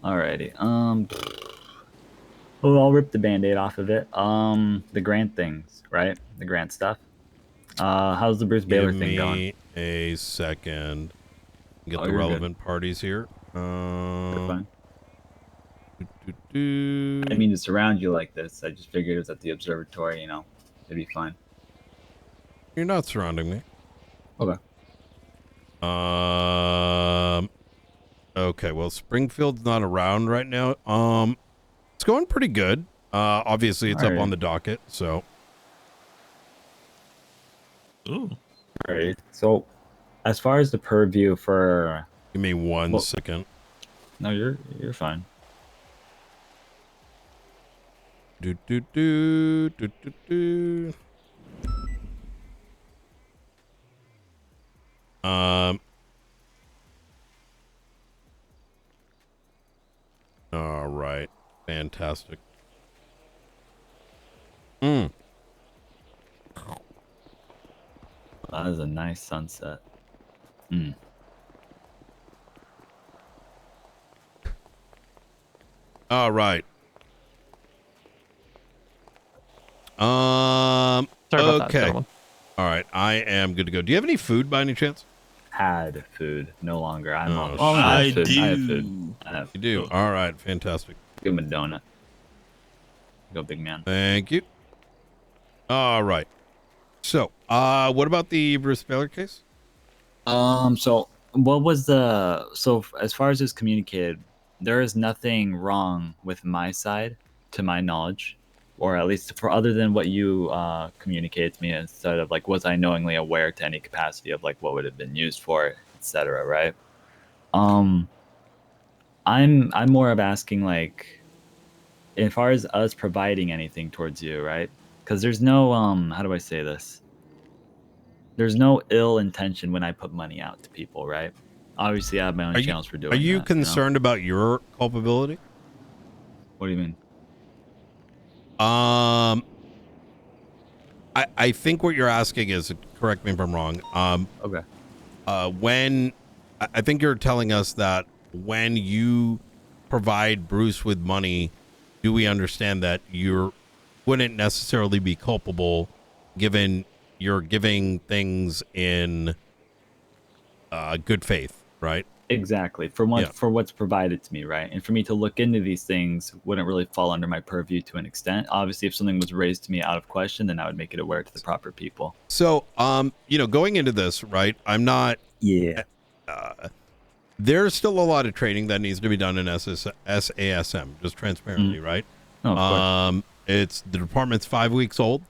Alrighty. Well, I'll rip the band-aid off of it. The grant things, right? The grant stuff. How's the Bruce Give Baylor thing going? me a second. Get Oh, the you're good. relevant parties here. You're fine. Do, do, I do. didn't mean to surround you like this. I just figured it was at the observatory, you know. It'd be fine. You're not surrounding me. Okay. Okay, well, Springfield's not around right now. It's going pretty good. Obviously it's up on the docket, so. Ooh. Alright. So, as far as the purview for... Give me one second. No, you're fine. Do, do, do, do, do, do. All right. Fantastic. That is a nice sunset. All right. Sorry about that, Okay. gentlemen. All right. I am good to go. Do you have any food by any chance? Had food. No longer. I'm on. Oh, I I have food. do. I have food. I have. You do. All right. Fantastic. Give him a donut. Go, big man. Thank you. All right. So, what about the Bruce Baylor case? So what was the as far as it's communicated, there is nothing wrong with my side, to my knowledge, or at least for other than what you communicated to me instead of like was I knowingly aware to any capacity of like what would have been used for, etc. Right? I'm more of asking like, as far as us providing anything towards you, right? Because there's no how do I say this? There's no ill intention when I put money out to people, right? Obviously, I have my own channels for doing Are you that, concerned about your culpability? What do you mean? I think what you're asking is, correct me if I'm wrong. Okay. When I think you're telling us that when you provide Bruce with money, do we understand that you wouldn't necessarily be culpable given you're giving things in good faith, right? Exactly. For what's provided to me, right? And for me to look into these things wouldn't really fall under my purview to an extent. Obviously, if something was raised to me out of question, then I would make it aware to the proper people. So, going into this, right? I'm not. Yeah. There's still a lot of training that needs to be done in SASM, just transparently, right? Oh, of course. It's the department's 5 weeks old,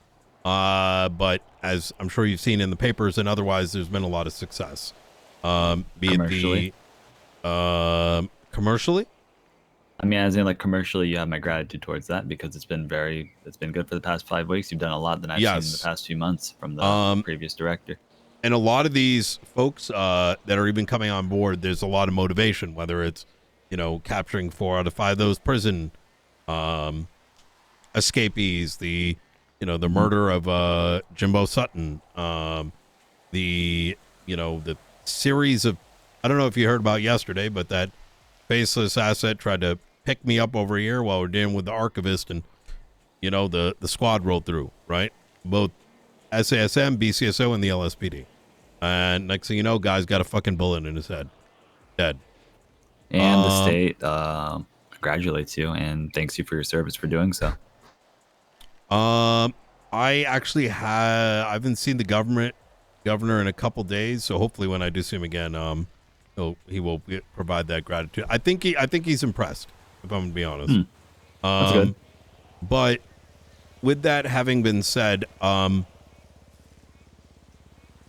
but as I'm sure you've seen in the papers and otherwise, there's been a lot of success. Be it the commercially. I mean, as in like commercially, you have my gratitude towards that because it's been good for the past 5 weeks. You've done a lot that I've seen in the past few months from the previous director. And a lot of these folks that are even coming on board, there's a lot of motivation, whether it's, capturing 4 out of 5 of those prison escapees, the murder of Jimbo Sutton, the series of, I don't know if you heard about yesterday, but that faceless asset tried to pick me up over here while we're dealing with the archivist, and the squad rolled through, right? Both SASM, BCSO, and the LSPD. And next thing you know, guy's got a fucking bullet in his head. Dead. And the state congratulates you and thanks you for your service for doing so. I actually haven't seen the governor in a couple days, so hopefully when I do see him again, he will provide that gratitude. I think he's impressed, if I'm gonna be honest. That's good. But with that having been said,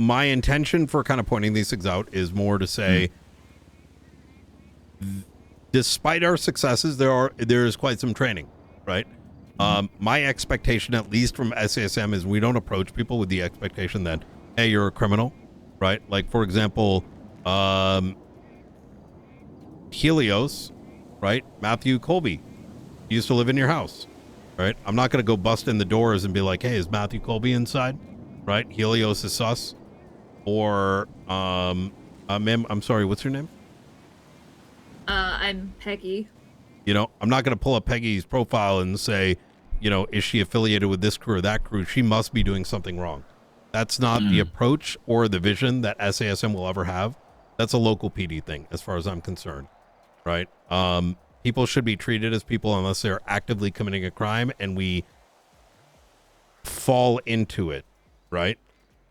my intention for kind of pointing these things out is more to say, despite our successes, there is quite some training, right? My expectation, at least from SASM, is we don't approach people with the expectation that, hey, you're a criminal, right? Like, for example, Helios, right? Matthew Colby used to live in your house, right? I'm not going to go bust in the doors and be like, hey, is Matthew Colby inside? Right? Helios is sus. Or, ma'am, I'm sorry, what's your name? I'm Peggy. You know, I'm not going to pull up Peggy's profile and say, you know, is she affiliated with this crew or that crew? She must be doing something wrong. That's not the approach or the vision that SASM will ever have. That's a local PD thing, as far as I'm concerned, right? People should be treated as people unless they're actively committing a crime, and we fall into it, right?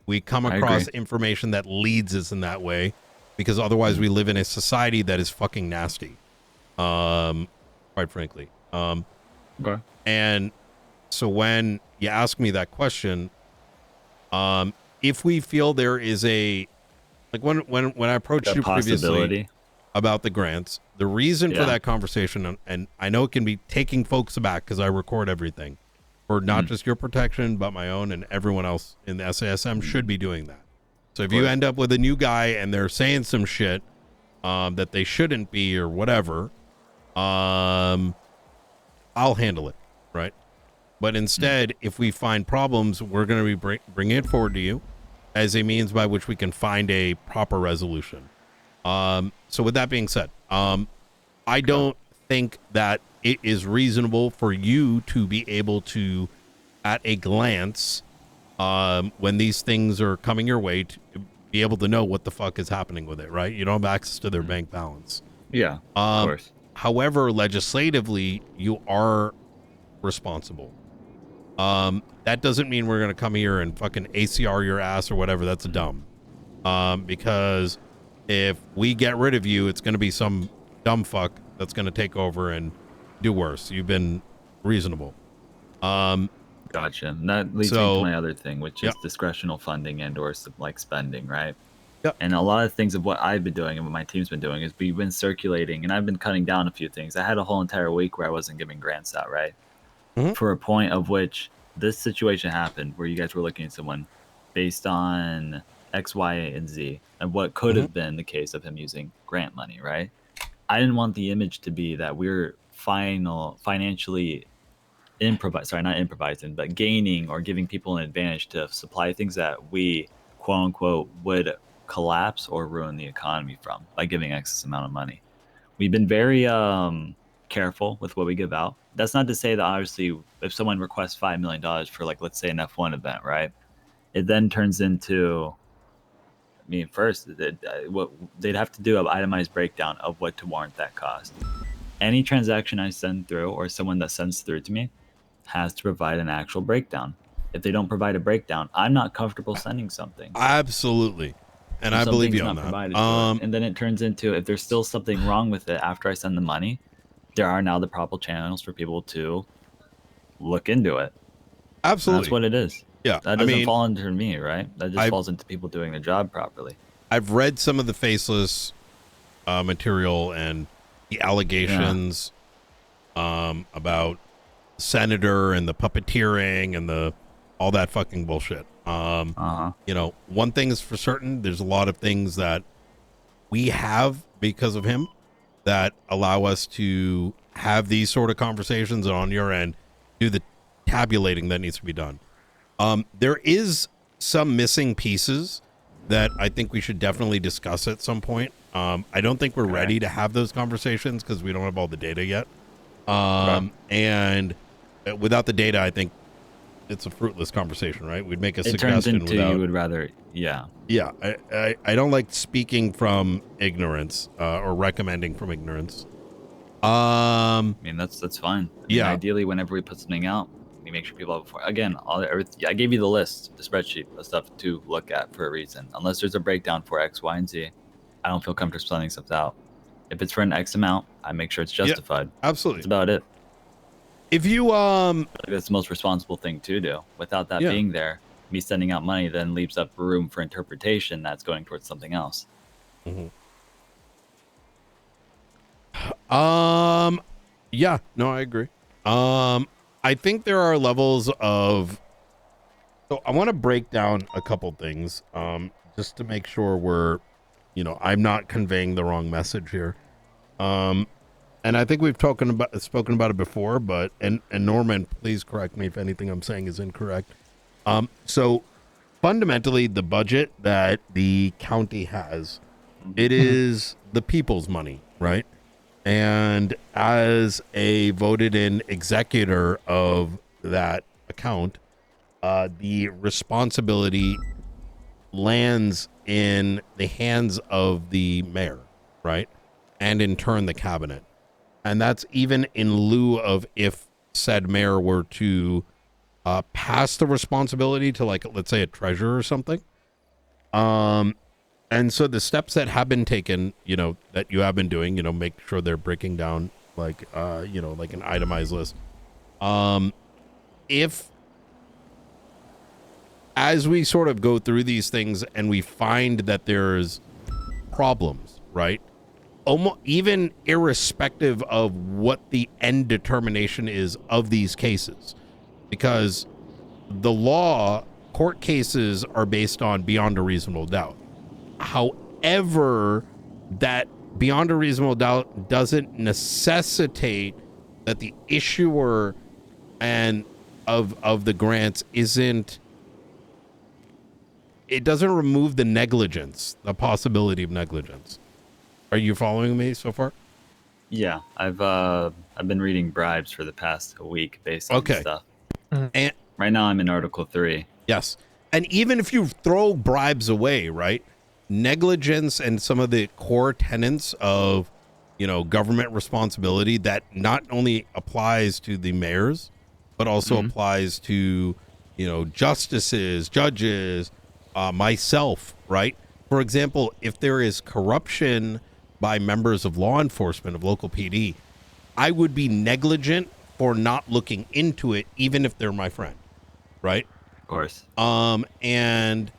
We come across information that leads us in that way, because otherwise we live in a society that is fucking nasty, quite frankly. Okay. And so when you ask me that question, if we feel there is a, like when I approached you previously about the grants, the reason for that conversation, and I know it can be taking folks aback because I record everything for not just your protection, but my own, and everyone else in the SASM should be doing that. So if you end up with a new guy and they're saying some shit that they shouldn't be or whatever, I'll handle it, right? But instead, if we find problems, we're going to be bringing it forward to you as a means by which we can find a proper resolution. So with that being said, I don't think that it is reasonable for you to be able to, at a glance, when these things are coming your way, to be able to know what the fuck is happening with it, right? You don't have access to their bank balance. Yeah, of course. However, legislatively, you are responsible. That doesn't mean we're going to come here and fucking ACR your ass or whatever. That's dumb. Because if we get rid of you, it's going to be some dumb fuck that's going to take over and do worse. You've been reasonable. Gotcha. And that leads me to my other thing, which is discretional funding and or like spending, right? Yep. And a lot of things of what I've been doing and what my team's been doing is we've been circulating, and I've been cutting down a few things. I had a whole entire week where I wasn't giving grants out, right? For a point of which this situation happened where you guys were looking at someone based on X, Y, and Z and what could have been the case of him using grant money, right? I didn't want the image to be that we're financially not improvising, but gaining or giving people an advantage to supply things that we, quote unquote, would collapse or ruin the economy from by giving excess amount of money. We've been very careful with what we give out. That's not to say that obviously if someone requests $5 million for, like, let's say an F1 event, right? It then turns into, I mean, first, what they'd have to do an itemized breakdown of what to warrant that cost. Any transaction I send through or someone that sends through to me has to provide an actual breakdown. If they don't provide a breakdown, I'm not comfortable sending something. Absolutely. And I believe you on that. And then it turns into, if there's still something wrong with it after I send the money, there are now the proper channels for people to look into it. Absolutely. And that's what it is. Yeah. That doesn't fall under me, right? That just falls into people doing their job properly. I've read some of the faceless material and the allegations about Senator and the puppeteering and all that fucking bullshit. You know, one thing is for certain, there's a lot of things that we have because of him that allow us to have these sort of conversations, and on your end do the tabulating that needs to be done. There is some missing pieces that I think we should definitely discuss at some point. I don't think we're ready to have those conversations because we don't have all the data yet. And without the data, I think it's a fruitless conversation, right? We'd make a suggestion without... You would rather, Yeah, I don't like speaking from ignorance or recommending from ignorance. I mean, that's fine. I mean, yeah. Ideally, whenever we put something out, we make sure people have before. Again, I gave you the list, the spreadsheet of stuff to look at for a reason. Unless there's a breakdown for X, Y, and Z, I don't feel comfortable sending stuff out. If it's for an X amount, I make sure it's justified. Yeah, absolutely. That's about it. If you that's the most responsible thing to do. Without that being there, me sending out money then leaves up room for interpretation that's going towards something else. Yeah, no, I agree. I think there are levels of, so I want to break down a couple things just to make sure I'm not conveying the wrong message here. And I think we've spoken about it before, but and Norman, please correct me if anything I'm saying is incorrect. So fundamentally, the budget that the county has, it is the people's money, right? And as a voted in executor of that account, the responsibility lands in the hands of the mayor, right? And in turn, the cabinet. And that's even in lieu of if said mayor were to pass the responsibility to, like, let's say a treasurer or something. And so the steps that have been taken, that you have been doing, make sure they're breaking down like, like an itemized list. If as we sort of go through these things and we find that there's problems, right? Almost even irrespective of what the end determination is of these cases, because the law, court cases are based on beyond a reasonable doubt. However, that beyond a reasonable doubt doesn't necessitate that the issuer and of the grants it doesn't remove the negligence, the possibility of negligence. Are you following me so far? Yeah, I've been reading bribes for the past week based on stuff. And right now I'm in Article 3. Yes. And even if you throw bribes away, right? Negligence and some of the core tenets of, government responsibility that not only applies to the mayors, but also applies to, justices, judges, myself, right? For example, if there is corruption by members of law enforcement of local PD, I would be negligent for not looking into it, even if they're my friend, right? Of course. And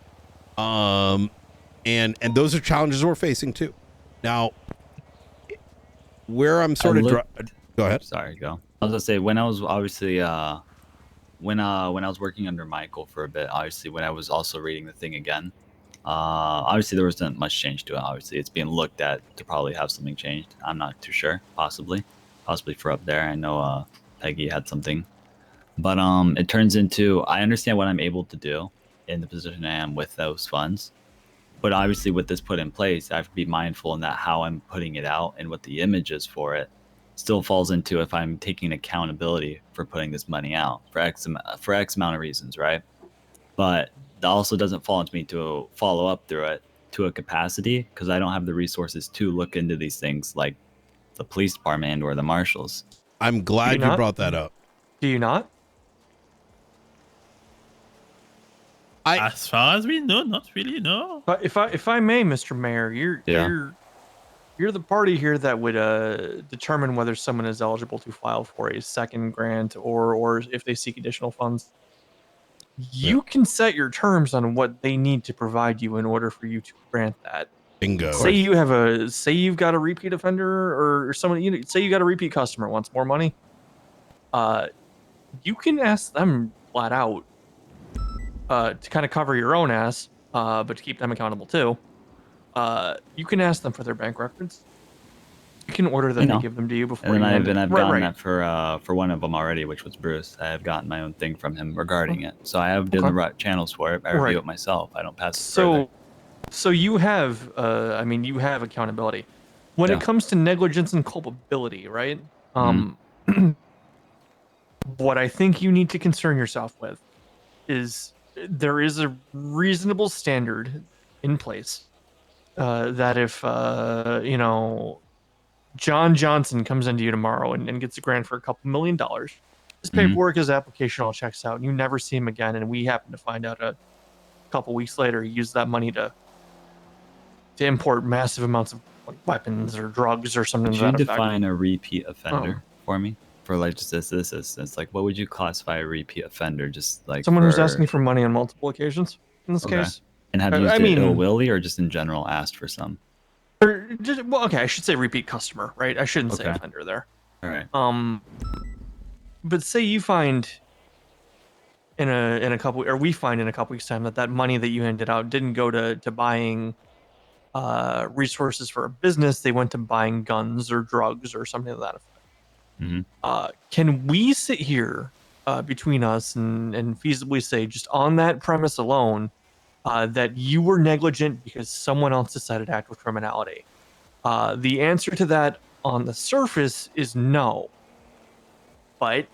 those are challenges we're facing too. Now, where I'm sort of go ahead. Sorry, go. I was gonna say, when I was obviously when I was working under Michael for a bit, obviously when I was also reading the thing again, obviously there wasn't much change to it. Obviously it's being looked at to probably have something changed. I'm not too sure. Possibly for up there. I know Peggy had something, but it turns into, I understand what I'm able to do in the position I am with those funds, but obviously with this put in place, I have to be mindful in that how I'm putting it out and what the image is for it still falls into if I'm taking accountability for putting this money out for X amount of reasons, right? But that also doesn't fall into me to follow up through it to a capacity because I don't have the resources to look into these things like the police department or the marshals. I'm glad you brought that up. Do you not? As far as we know, not really, no. But if I may, Mr. Mayor, you're the party here that would determine whether someone is eligible to file for a second grant or if they seek additional funds. You can set your terms on what they need to provide you in order for you to grant that. Bingo. Say you've got a repeat offender or someone, say you got a repeat customer wants more money. You can ask them flat out to kind of cover your own ass, but to keep them accountable too. You can ask them for their bank records. You can order them to give them to you before. And then I've gotten that for one of them already, which was Bruce. I have gotten my own thing from him regarding it. So I have done the right channels for it. I review it myself. I don't pass it further. So you have, you have accountability. When it comes to negligence and culpability, right? What I think you need to concern yourself with is there is a reasonable standard in place that if, John Johnson comes into you tomorrow and gets a grant for a couple $1 million, his paperwork, his application all checks out, and you never see him again, and we happen to find out a couple weeks later he used that money to import massive amounts of weapons or drugs or something. Could you define a repeat offender for me? For like just this instance, like what would you classify a repeat offender? Just like someone who's asking for money on multiple occasions in this case. And have used it ill-willy or just in general asked for some? Or just, I should say repeat customer, right? I shouldn't say offender there. All right. But say you find in a couple, or we find in a couple weeks' time that money that you handed out didn't go to buying resources for a business. They went to buying guns or drugs or something of that effect. Can we sit here between us and feasibly say, just on that premise alone, that you were negligent because someone else decided to act with criminality? The answer to that on the surface is no. But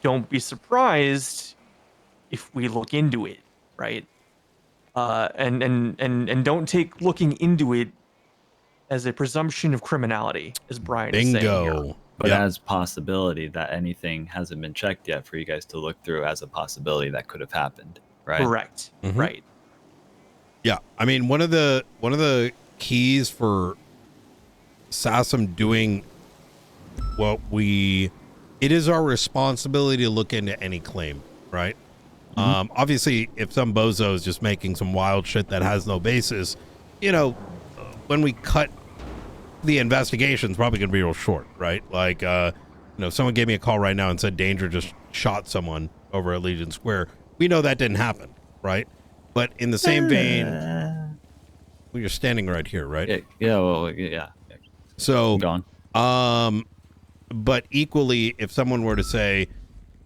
don't be surprised if we look into it, right? And don't take looking into it as a presumption of criminality, as Brian is saying here. Bingo. But Yep. as possibility that anything hasn't been checked yet for you guys to look through as a possibility that could have happened, right? Correct. Mhm. Right. Yeah, I mean, one of the keys for SASM doing what it is our responsibility to look into any claim, right? Obviously, if some bozo is just making some wild shit that has no basis, when we cut the investigation, it's probably going to be real short, right? Like, if someone gave me a call right now and said Danger just shot someone over at Legion Square, we know that didn't happen, right? But in the same vein, well, you're standing right here, right? Yeah. So, Gone. but equally, if someone were to say,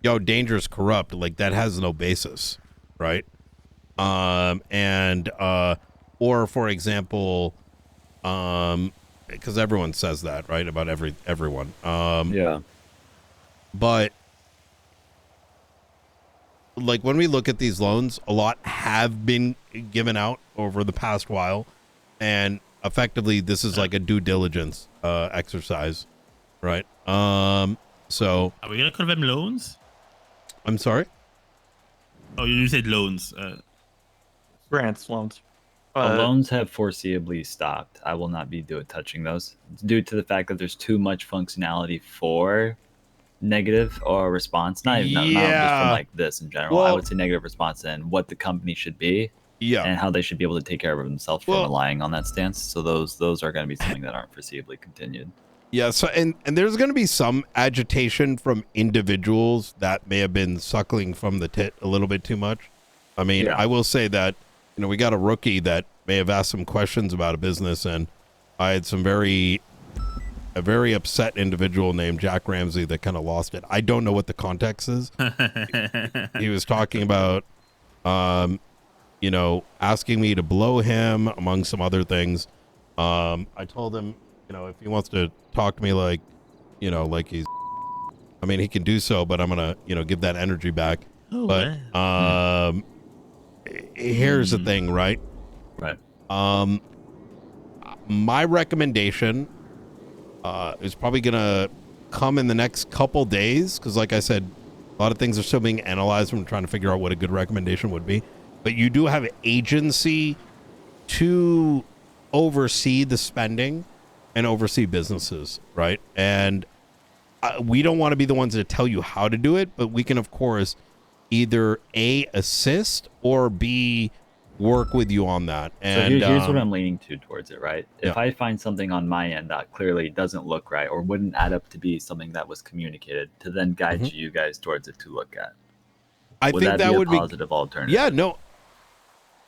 yo, Danger's corrupt, like that has no basis, right? Or for example, because everyone says that, right? About everyone. Yeah. But like when we look at these loans, a lot have been given out over the past while, and effectively this is like a due diligence exercise, right? So Are we gonna call them loans? I'm sorry. Oh, you said loans. Grants, loans. The loans have foreseeably stopped. I will not be touching those due to the fact that there's too much functionality for negative or response. Not just from like this in general. I Well- would say negative response and what the company should be Yeah. and how they should be able to take care of themselves from relying on that stance. So those are going to be something that aren't foreseeably continued. Yeah, so and there's going to be some agitation from individuals that may have been suckling from the tit a little bit too much. I mean, Yeah. I will say that, we got a rookie that may have asked some questions about a business, and I had a very upset individual named Jack Ramsey that kind of lost it. I don't know what the context is. He was talking about, asking me to blow him, among some other things. I told him, if he wants to talk to me like he's, he can do so, but I'm going to, give that energy back. Oh, But, here's the thing, right? Right. My recommendation is probably going to come in the next couple days, because like I said, a lot of things are still being analyzed. I'm trying to figure out what a good recommendation would be. But you do have agency to oversee the spending and oversee businesses, right? And we don't want to be the ones to tell you how to do it, but we can, of course, either A, assist, or B, work with you on that. And So here's what I'm leaning towards it, right? Yeah. If I find something on my end that clearly doesn't look right or wouldn't add up to be something that was communicated, to then guide you guys towards it to look at. I Would think that that be would a be positive alternative? Yeah, no.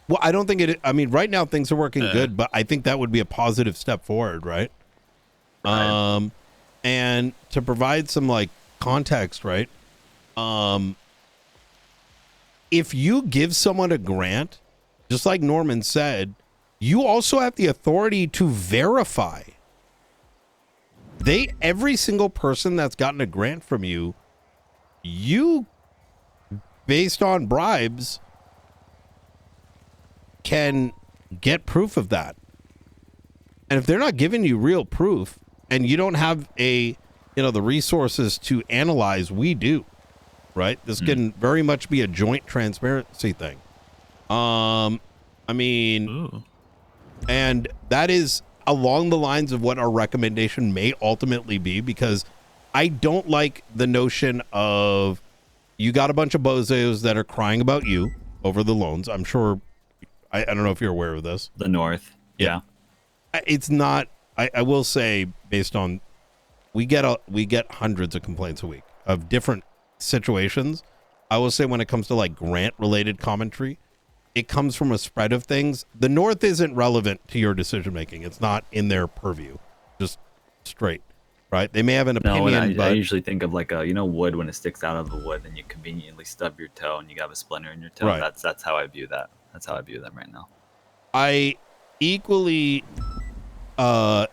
Well, I don't think it. I mean, right now things are working good, but I think that would be a positive step forward, right? Right. And to provide some like context, right? If you give someone a grant, just like Norman said, you also have the authority to verify. Every single person that's gotten a grant from you, based on bribes, can get proof of that. And if they're not giving you real proof and you don't have the resources to analyze, we do, right? This can very much be a joint transparency thing. Ooh. And that is along the lines of what our recommendation may ultimately be, because I don't like the notion of you got a bunch of bozos that are crying about you over the loans. I'm sure, I don't know if you're aware of this. The North. Yeah. It's not, I will say, based on, we get hundreds of complaints a week of different situations. I will say when it comes to like grant related commentary, it comes from a spread of things. The North isn't relevant to your decision making. It's not in their purview, just straight, right? They may have an opinion, I usually think of like wood when it sticks out of the wood and you conveniently stub your toe and you have a splinter in your toe. Right. That's how I view that. That's how I view them right now. I equally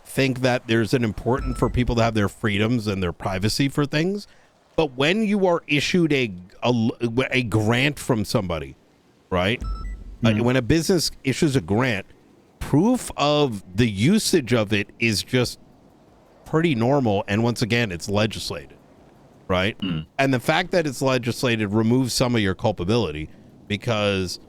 think that there's an important for people to have their freedoms and their privacy for things. But when you are issued a grant from somebody, right? When a business issues a grant, proof of the usage of it is just pretty normal. And once again, it's legislated, right? And the fact that it's legislated removes some of your culpability, because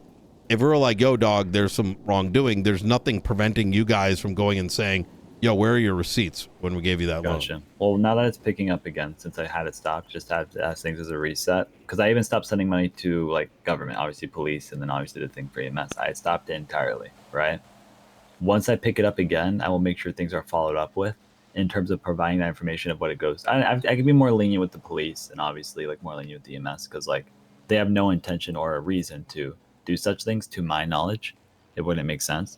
if we're like, yo, dog, there's some wrongdoing, there's nothing preventing you guys from going and saying, yo, where are your receipts when we gave you that loan? Well, now that it's picking up again, since I had it stopped, just had to ask things as a reset. Because I even stopped sending money to like government, obviously police, and then obviously the thing for EMS. I had stopped it entirely, right? Once I pick it up again, I will make sure things are followed up with in terms of providing that information of what it goes. I can be more lenient with the police and obviously like more lenient with the EMS, because like they have no intention or a reason to do such things, to my knowledge. It wouldn't make sense.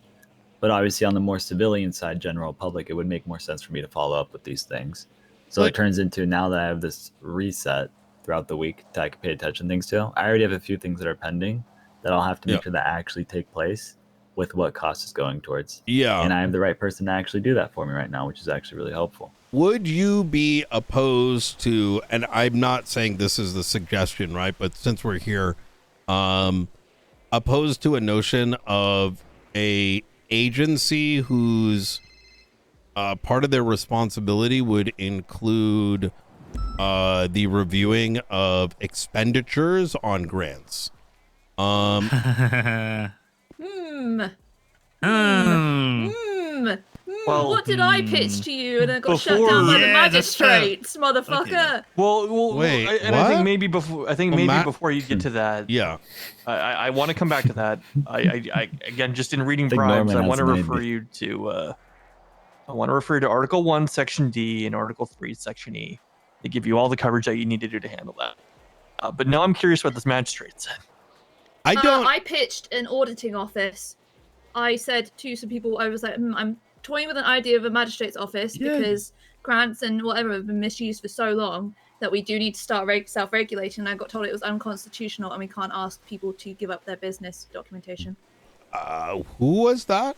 But obviously on the more civilian side, general public, it would make more sense for me to follow up with these things. So it turns into, now that I have this reset throughout the week that I can pay attention to things to, I already have a few things that are pending that I'll have to make sure that actually take place with what cost is going towards. Yeah. And I have the right person to actually do that for me right now, which is actually really helpful. Would you be opposed to, and I'm not saying this is the suggestion, right? But since we're here, opposed to a notion of a agency whose part of their responsibility would include the reviewing of expenditures on grants? Well, what did I pitch to you and I got shut before- down by the Yeah, that's fair. magistrates, motherfucker? Okay. Well, Wait, I think what? maybe before before you get to that, Yeah. I want to come back to that. I again, just in reading I think bribes, Norman I want to has refer you to Article 1, Section D, and Article 3, Section E. They give you all the coverage that you need to do to handle that. But now I'm curious what this magistrate said. I don't. I pitched an auditing office. I said to some people, I was like, I'm toying with an idea of a magistrate's office because grants and whatever have been misused for so long that we do need to start self-regulating. And I got told it was unconstitutional and we can't ask people to give up their business documentation. Who was that?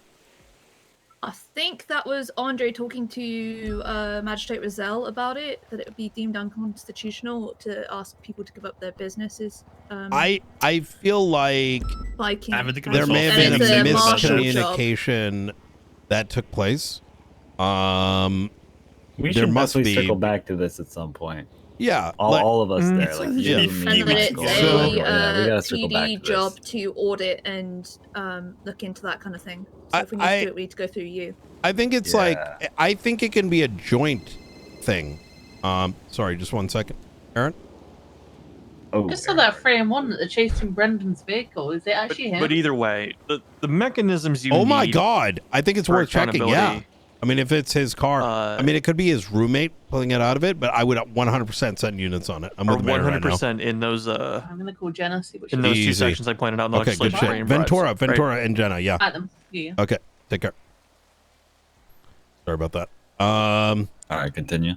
I think that was Andre talking to Magistrate Rizal about it, that it would be deemed unconstitutional to ask people to give up their businesses. I feel like Viking. there may have been And it's a marshal miscommunication that took place. We There should must definitely be. circle back to this at some point. Yeah, All of us there, like yeah. you, And me, that it's Michael, So- we gotta circle back PD to this. job to audit and look into that kind of thing. So if we need to do it, we need to go through you. I think it's I think it can be a joint thing. Sorry, just 1 second, Aaron. Oh, Just saw that frame one that they're chasing Brendan's vehicle. Is it actually him? But either way, the mechanisms you Oh my need God, I think it's for worth checking. Yeah, accountability, I mean, if it's his car, I mean, it could be his roommate pulling it out of it, but I would 100% send units on it. I'm are with the mayor right now. 100% in those I'm gonna call Jenna, see what she in those two Easy. sections I pointed out in the Okay, good legislation. shit. for bribes, Ventura, right? and Jenna. Yeah. at them. Yeah. Okay, take care. Sorry about that. all right, continue.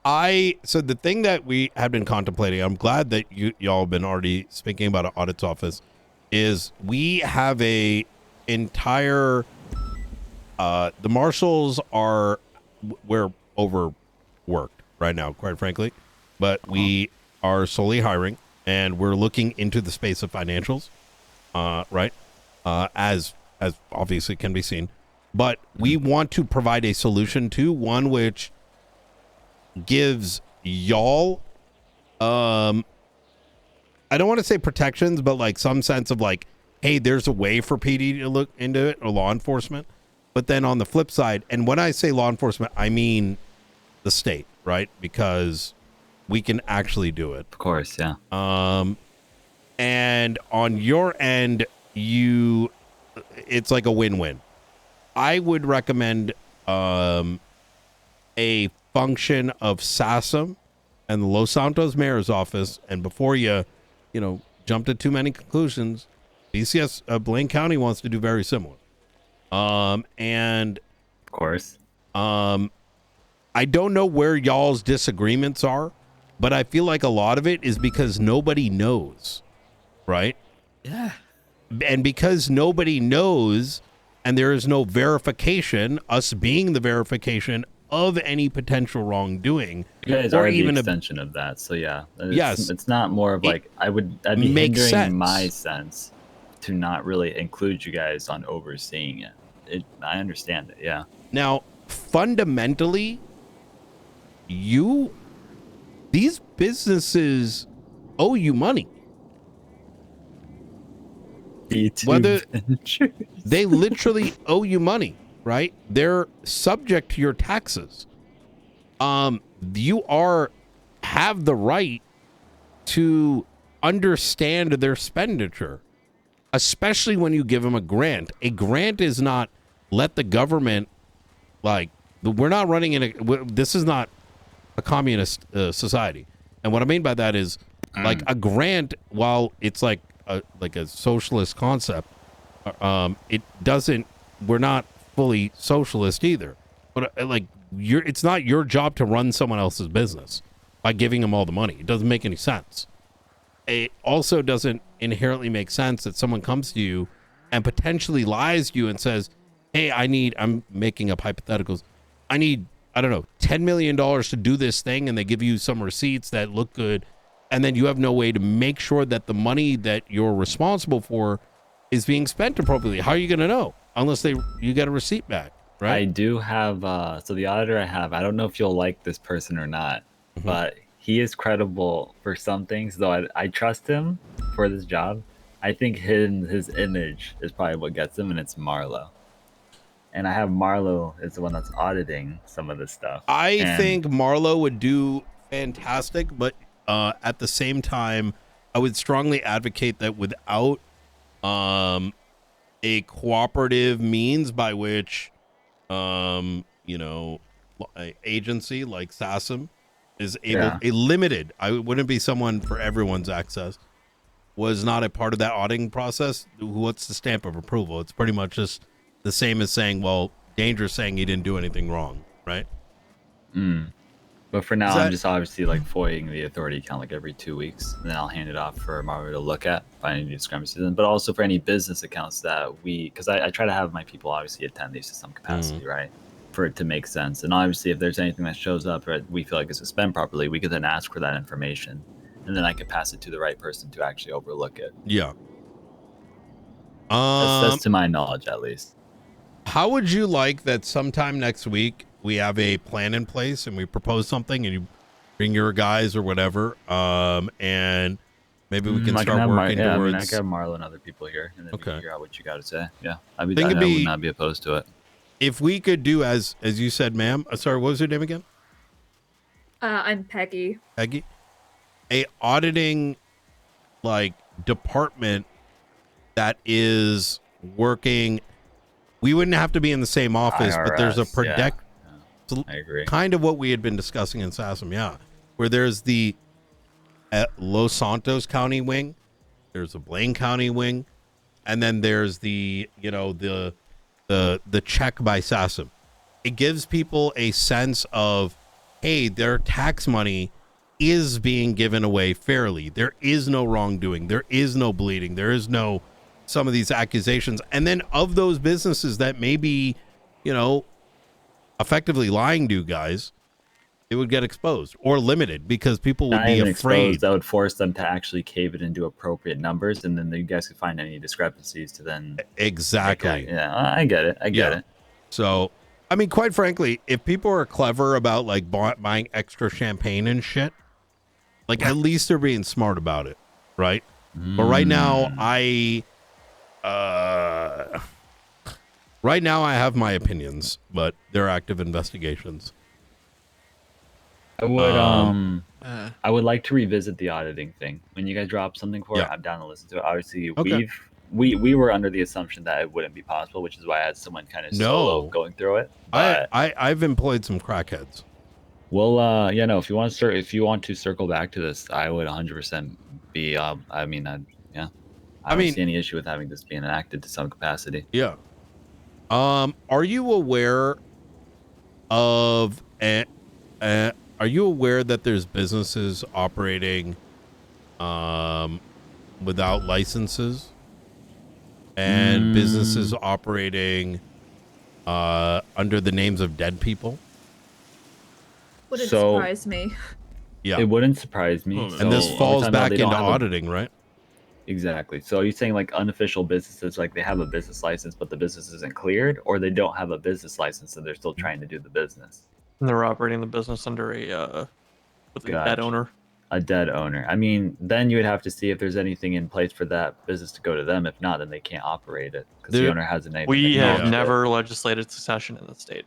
So the thing that we had been contemplating, I'm glad that y'all have been already speaking about an audit's office, is we have a entire the marshals we're overworked right now, quite frankly, but we are solely hiring and we're looking into the space of financials, right? As obviously can be seen, but we want to provide a solution to one which gives y'all I don't want to say protections, but like some sense of like, hey, there's a way for PD to look into it, or law enforcement. But then on the flip side, and when I say law enforcement, I mean the state, right? Because we can actually do it. Of course, yeah. And on your end, it's like a win-win. I would recommend a function of SASM and the Los Santos mayor's office. And before you jump to too many conclusions, BCS Blaine County wants to do very similar. And Of course. I don't know where y'all's disagreements are, but I feel like a lot of it is because nobody knows, right? Yeah. And because nobody knows, and there is no verification, us being the verification of any potential wrongdoing. You guys or are even the a- extension of that, so yeah. Yes. It's not more of It like I'd be makes hindering sense. my sense to not really include you guys on overseeing it. I understand it, yeah. Now, fundamentally, these businesses owe you money. Whether they literally owe you money, right? They're subject to your taxes. You have the right to understand their expenditure, especially when you give them a grant. A grant is not let the government, like, we're not running this is not a communist society. And what I mean by that is, like, a grant, while it's like a socialist concept, it doesn't, we're not fully socialist either. But it's not your job to run someone else's business by giving them all the money. It doesn't make any sense. It also doesn't inherently make sense that someone comes to you and potentially lies to you and says, hey, I'm making up hypotheticals, I need, I don't know, $10 million to do this thing, and they give you some receipts that look good, and then you have no way to make sure that the money that you're responsible for is being spent appropriately. How are you going to know? Unless you get a receipt back, right? I do have, so the auditor I have, I don't know if you'll like this person or not, but he is credible for some things, though I trust him for this job. I think his image is probably what gets him, and it's Marlo. And I have Marlo is the one that's auditing some of this stuff. I think Marlo would do fantastic, but at the same time, I would strongly advocate that without a cooperative means by which, a agency like SASM is able, a limited, I wouldn't be someone for everyone's access, was not a part of that auditing process. What's the stamp of approval? It's pretty much just the same as saying, well, Danger's saying he didn't do anything wrong, right? But for now, I'm just obviously like FOIAing the authority account like every 2 weeks, and then I'll hand it off for Mario to look at, find any discrepancies, but also for any business accounts that because I try to have my people obviously attend these to some capacity, right? For it to make sense. And obviously, if there's anything that shows up or we feel like it's spent properly, we could then ask for that information, and then I could pass it to the right person to actually overlook it. Yeah. That's to my knowledge, at least. How would you like that sometime next week we have a plan in place and we propose something and you bring your guys or whatever, and maybe we can start working towards... I got Marlo and other people here, and then we can figure out what you got to say. Yeah, I would not be opposed to it. If we could do, as you said, ma'am, sorry, what was your name again? I'm Peggy. Peggy? A auditing, department that is working... We wouldn't have to be in the same office, but there's a I agree. Kind of what we had been discussing in SASM, where there's the Los Santos County wing, there's a Blaine County wing, and then there's the check by SASM. It gives people a sense of, hey, their tax money is being given away fairly. There is no wrongdoing. There is no bleeding. There is no some of these accusations. And then of those businesses that may be, effectively lying to you guys, it would get exposed or limited because people would be afraid. That would force them to actually cave it into appropriate numbers, and then you guys could find any discrepancies to then... Exactly. Yeah, I get it. I get it. So, I mean, quite frankly, if people are clever about, buying extra champagne and shit, at least they're being smart about it, right? But right now, right now, I have my opinions, but they're active investigations. I would like to revisit the auditing thing. When you guys drop something for it, I'm down to listen to it. Obviously, we were under the assumption that it wouldn't be possible, which is why I had someone kind of solo going through it. But I've employed some crackheads. Well, if you want to circle back to this, I would 100% be. I don't see any issue with having this being enacted to some capacity. Yeah. Are you aware of are you aware that there's businesses operating without licenses? and businesses operating under the names of dead people. Wouldn't So- surprise me. Yeah. It wouldn't surprise me. Oh, So And this are we falls talking about back they don't into have a- auditing, right? Exactly. So are you saying like unofficial businesses, like they have a business license, but the business isn't cleared, or they don't have a business license and they're still trying to do the business? And they're operating the business under with a dead Gotcha. owner. A dead owner. I mean, then you would have to see if there's anything in place for that business to go to them. If not, then they can't operate it because the There- owner has a name. We have Yeah. never legislated secession in the state.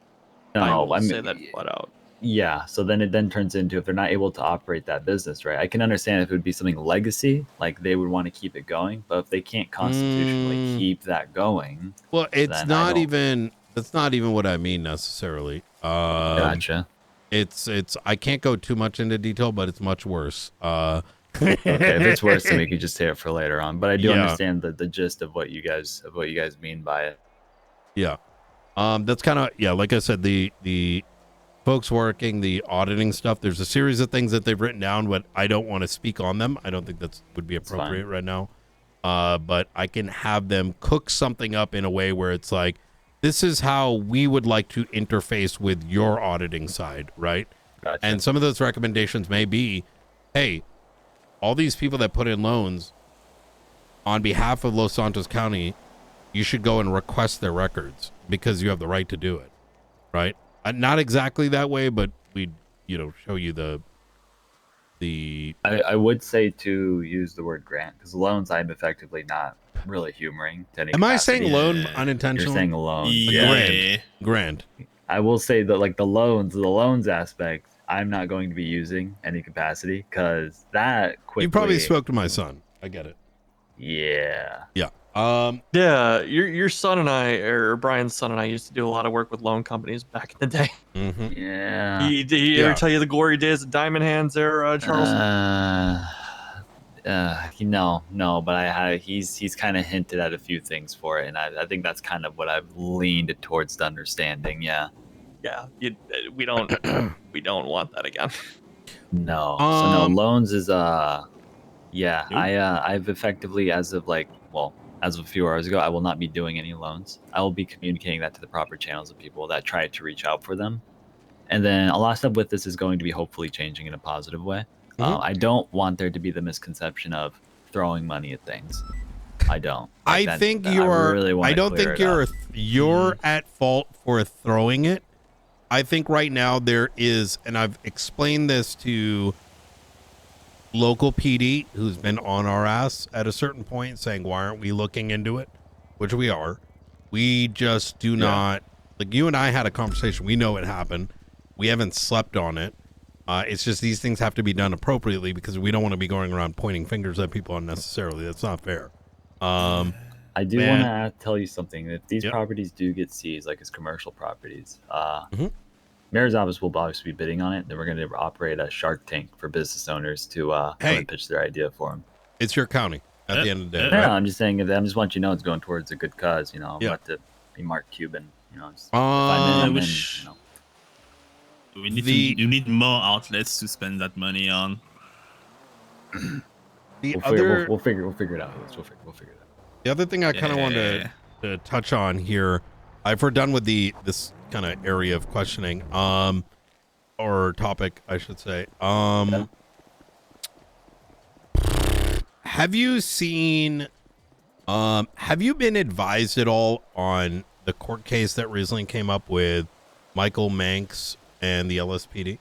I No, will I mean, say that flat out. yeah. So then it then turns into if they're not able to operate that business, right? I can understand if it would be something legacy, like they would want to keep it going. But if they can't constitutionally keep that going, Well, it's then I not don't- even. That's not even what I mean necessarily. gotcha. It's. I can't go too much into detail, but it's much worse. Okay, if it's worse, then we could just say it for later on. But I do Yeah. understand the gist of what you guys mean by it. Yeah. That's kind of, yeah, like I said, the folks working the auditing stuff, there's a series of things that they've written down, but I don't want to speak on them. I don't think that would be That's fine. appropriate right now. But I can have them cook something up in a way where it's like, this is how we would like to interface with your auditing side, right? Gotcha. And some of those recommendations may be, hey, all these people that put in loans on behalf of Los Santos County, you should go and request their records because you have the right to do it, right? Not exactly that way, but we'd, show you the I would say to use the word grant because loans I'm effectively not really humoring to any Am I capacity. saying loan Yeah. unintentionally? You're saying loans. Yeah. Grand. I will say that like the loans aspect, I'm not going to be using any capacity because that quickly. You probably spoke to my son. I get it. Yeah. Yeah. Yeah, your son and I, or Brian's son and I, used to do a lot of work with loan companies back in the day. Mhm. Yeah. He Yeah. ever tell you the glory days of Diamond Hands there, Charles? No, but he's kind of hinted at a few things for it, and I think that's kind of what I've leaned towards the understanding. Yeah. Yeah, we don't we don't want that again. No. So no, Um, loans is yeah. Nope. I've effectively as of a few hours ago, I will not be doing any loans. I will be communicating that to the proper channels of people that try to reach out for them. And then a lot of stuff with this is going to be hopefully changing in a positive way. Mhm. I don't want there to be the misconception of throwing money at things. I don't. I Like, think that- you're. really wanna I don't clear think it you're up. you're at fault for throwing it. I think right now there is, and I've explained this to local PD who's been on our ass at a certain point, saying why aren't we looking into it? Which we are. We just do not. Like you and I had a conversation. We know it happened. We haven't slept on it. It's just these things have to be done appropriately because we don't want to be going around pointing fingers at people unnecessarily. That's not fair. I do Man. want to tell you something. If these Yep. properties do get seized, like as commercial properties, Mhm. Mayor's office will obviously be bidding on it. Then we're going to operate a Shark Tank for business owners to come Hey. and pitch their idea for them. It's your county at the end of the day. Yeah, Right? I'm just saying. I just want you to know it's going towards a good cause. You know, Yeah. let it be Mark Cuban. You know, just, if I'm in, Um, I'm in, wish- you know. We need The- need more outlets to spend that money on. The We'll figure it out. We'll figure it out. The other thing I kind of wanted to touch on here, if we're done with this kind of area of questioning, or topic, I should say, have you seen, have you been advised at all on the court case that recently came up with Michael Manx and the LSPD?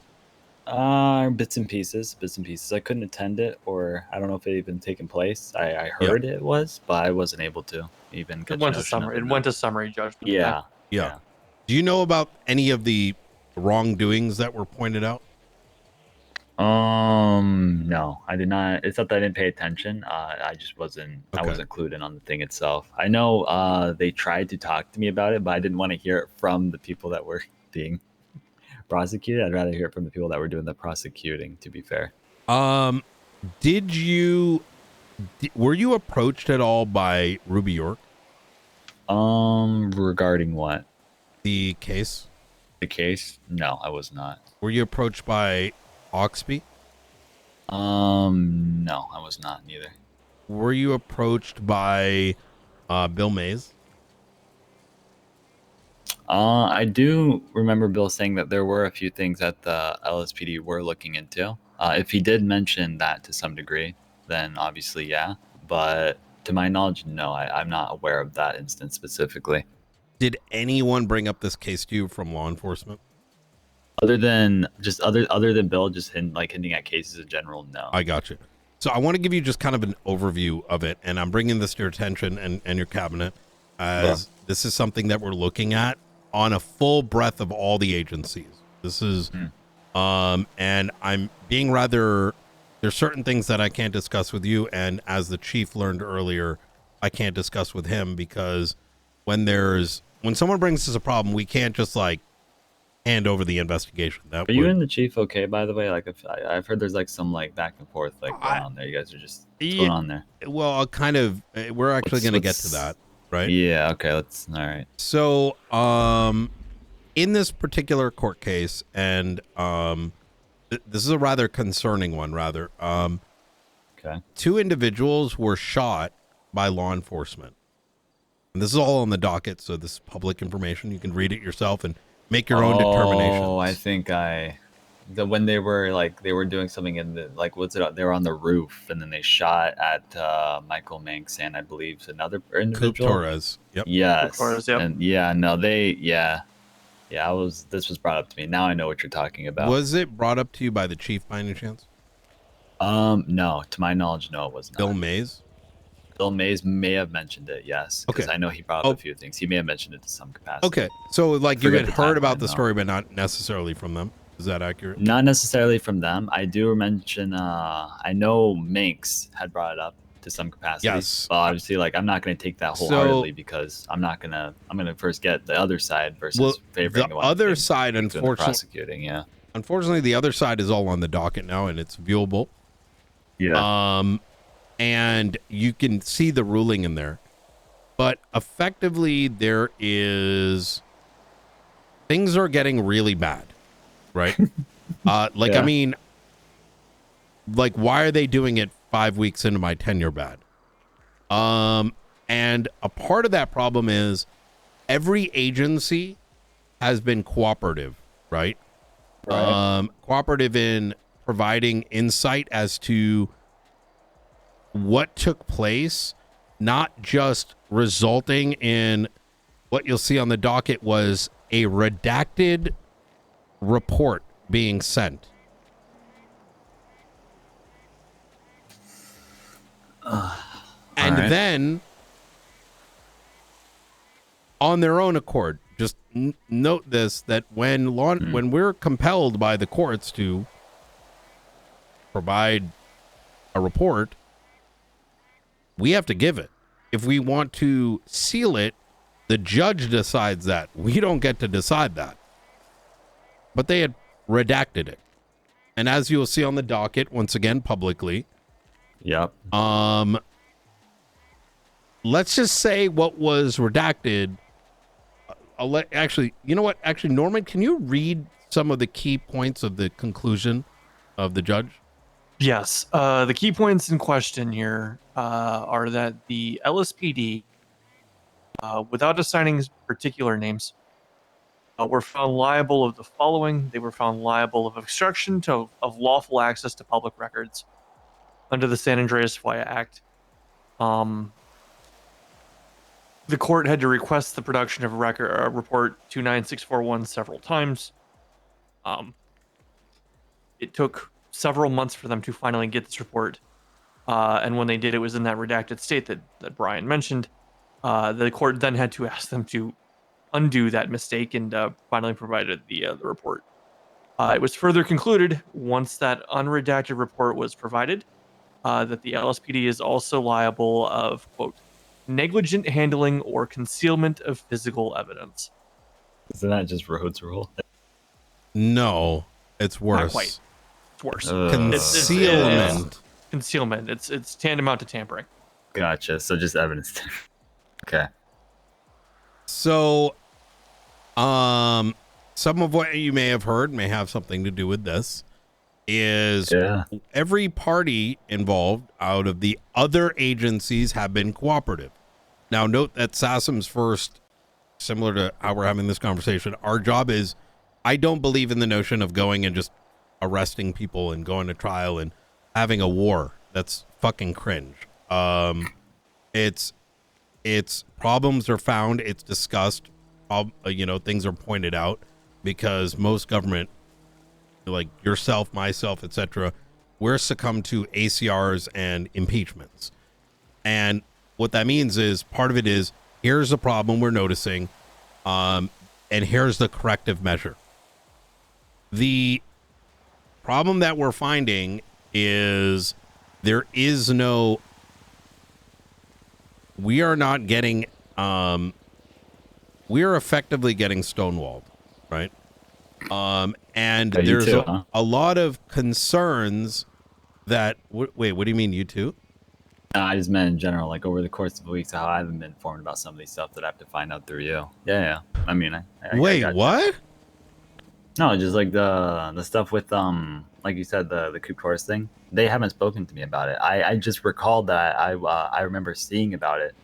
Bits and pieces. I couldn't attend it, or I don't know if it even taken place. I heard it was, but I wasn't able to even catch It went to notion of summary. it. It went to summary judgment. Yeah. Yeah. Do you know about any of the wrongdoings that were pointed out? No, I did not. It's not that I didn't pay attention. I just wasn't. I Okay. wasn't clued in on the thing itself. I know. They tried to talk to me about it, but I didn't want to hear it from the people that were being prosecuted. I'd rather hear it from the people that were doing the prosecuting. To be fair. Were you approached at all by Ruby York? Regarding what? The case? The case? No, I was not. Were you approached by Oxby? No, I was not neither. Were you approached by Bill Mays? I do remember Bill saying that there were a few things that the LSPD were looking into. If he did mention that to some degree, then obviously, yeah. But to my knowledge, no, I'm not aware of that instance specifically. Did anyone bring up this case to you from law enforcement? Other than Bill, just hinting at cases in general, no. I got you. So I want to give you just kind of an overview of it, and I'm bringing this to your attention and your cabinet, as this is something that we're looking at on a full breadth of all the agencies. This is, and I'm being rather, there's certain things that I can't discuss with you, and as the chief learned earlier, I can't discuss with him, because when someone brings us a problem, we can't just like hand over the investigation. Are you and the chief okay, by the way? Like, if I've heard there's like some like back and forth like going on there. You guys are just what's going on there? Well, I'll kind of, we're actually going to get to that, right? Yeah. Okay. All right. So, in this particular court case, and this is a rather concerning one, rather. Okay. 2 individuals were shot by law enforcement, and this is all on the docket, so this is public information. You can read it yourself and make your own determination. Oh, I think when they were doing something in the, like, they were on the roof, and then they shot at Michael Manx and I believe another individual. Coop Torres. Yep. Yes. Torres, yep. And this was brought up to me. Now I know what you're talking about. Was it brought up to you by the chief by any chance? No, to my knowledge, no, it was not. Bill Mays? Bill Mays may have mentioned it, yes. Because Okay. I know he brought up a few things. He may have mentioned it to some capacity. Okay. So, like, you Forget had the heard timeline, about the though. story, but not necessarily from them. Is that accurate? Not necessarily from them. I do mention, I know Manx had brought it up to some capacity. Yes. But obviously, like, I'm not going to take that wholeheartedly, because I'm going to first get the other side versus favoring the one other being side, doing the unfortunately, prosecuting, yeah. Unfortunately, the other side is all on the docket now, and it's viewable. Yeah. And you can see the ruling in there. But effectively, things are getting really bad, right? I mean, like, why are they doing it 5 weeks into my tenure bad? And a part of that problem is every agency has been cooperative, right? Cooperative in providing insight as to what took place, not just resulting in what you'll see on the docket was a redacted report being sent. And then on their own accord, just note this, that when we're compelled by the courts to provide a report, we have to give it. If we want to seal it, the judge decides that. We don't get to decide that. But they had redacted it. And as you'll see on the docket, once again, publicly. Yep. Let's just say what was redacted. Actually, you know what? Actually, Norman, can you read some of the key points of the conclusion of the judge? Yes. The key points in question here are that the LSPD, without assigning particular names, were found liable of the following. They were found liable of obstruction of lawful access to public records under the San Andreas FOIA Act. The court had to request the production of report 29641 several times. It took several months for them to finally get this report. And when they did, it was in that redacted state that Brian mentioned. The court then had to ask them to undo that mistake and finally provided the report. It was further concluded, once that unredacted report was provided, that the LSPD is also liable of, quote, negligent handling or concealment of physical evidence. Isn't that just Rhodes' rule? No, it's worse. Not quite. It's worse. Concealment. Concealment. It's tantamount to tampering. Gotcha. So just evidence. Okay. So, some of what you may have heard may have something to do with this. Is every party involved out of the other agencies have been cooperative. Now, note that Sassam's first, similar to how we're having this conversation, our job is, I don't believe in the notion of going and just arresting people and going to trial and having a war. That's fucking cringe. It's problems are found, it's discussed, things are pointed out, because most government, like yourself, myself, etc., we're succumbed to ACRs and impeachments. And what that means is, part of it is, here's the problem we're noticing, and here's the corrective measure. The problem that we're finding is there is no, we are not getting, we are effectively getting stonewalled, right? And Yeah, there's too, huh? a lot of concerns that, wait, what do you mean, you too? I just meant in general, like over the course of a week, how I haven't been informed about some of these stuff that I have to find out through you. Yeah. I mean, I Wait, got you. what? No, just like the stuff with like you said, the coup course thing. They haven't spoken to me about it. I just recalled that I remember seeing about it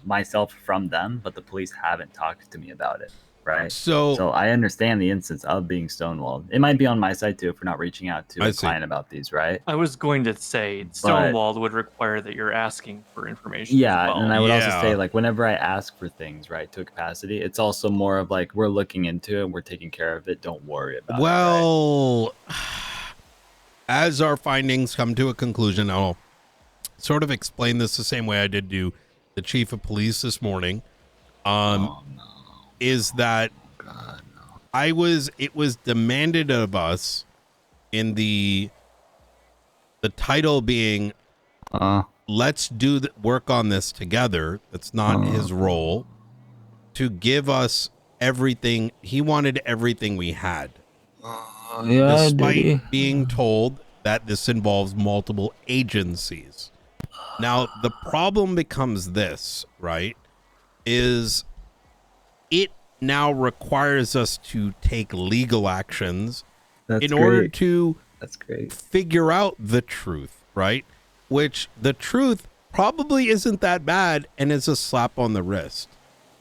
myself from them, but the police haven't talked to me about it. Right. So I understand the instance of being stonewalled. It might be on my side too if we're not reaching out to I a see. client about these, right? I was going to say stonewalled would require that you're asking for information. Yeah, as well. and I would also Yeah. say, like, whenever I ask for things, right, to a capacity, it's also more of like, we're looking into it and we're taking care of it. Don't worry about it. Well, as our findings come to a conclusion, I'll sort of explain this the same way I did to the chief of police this morning. Oh, no. Is that God, no. it was demanded of us in the title being, let's do the work on this together. That's not his role, to give us everything. He wanted everything we had. Yeah, Despite being told that this involves multiple agencies. Now, the problem becomes this, right? Is it now requires us to take legal actions That's in order great. to That's great. figure out the truth, right? Which the truth probably isn't that bad and is a slap on the wrist.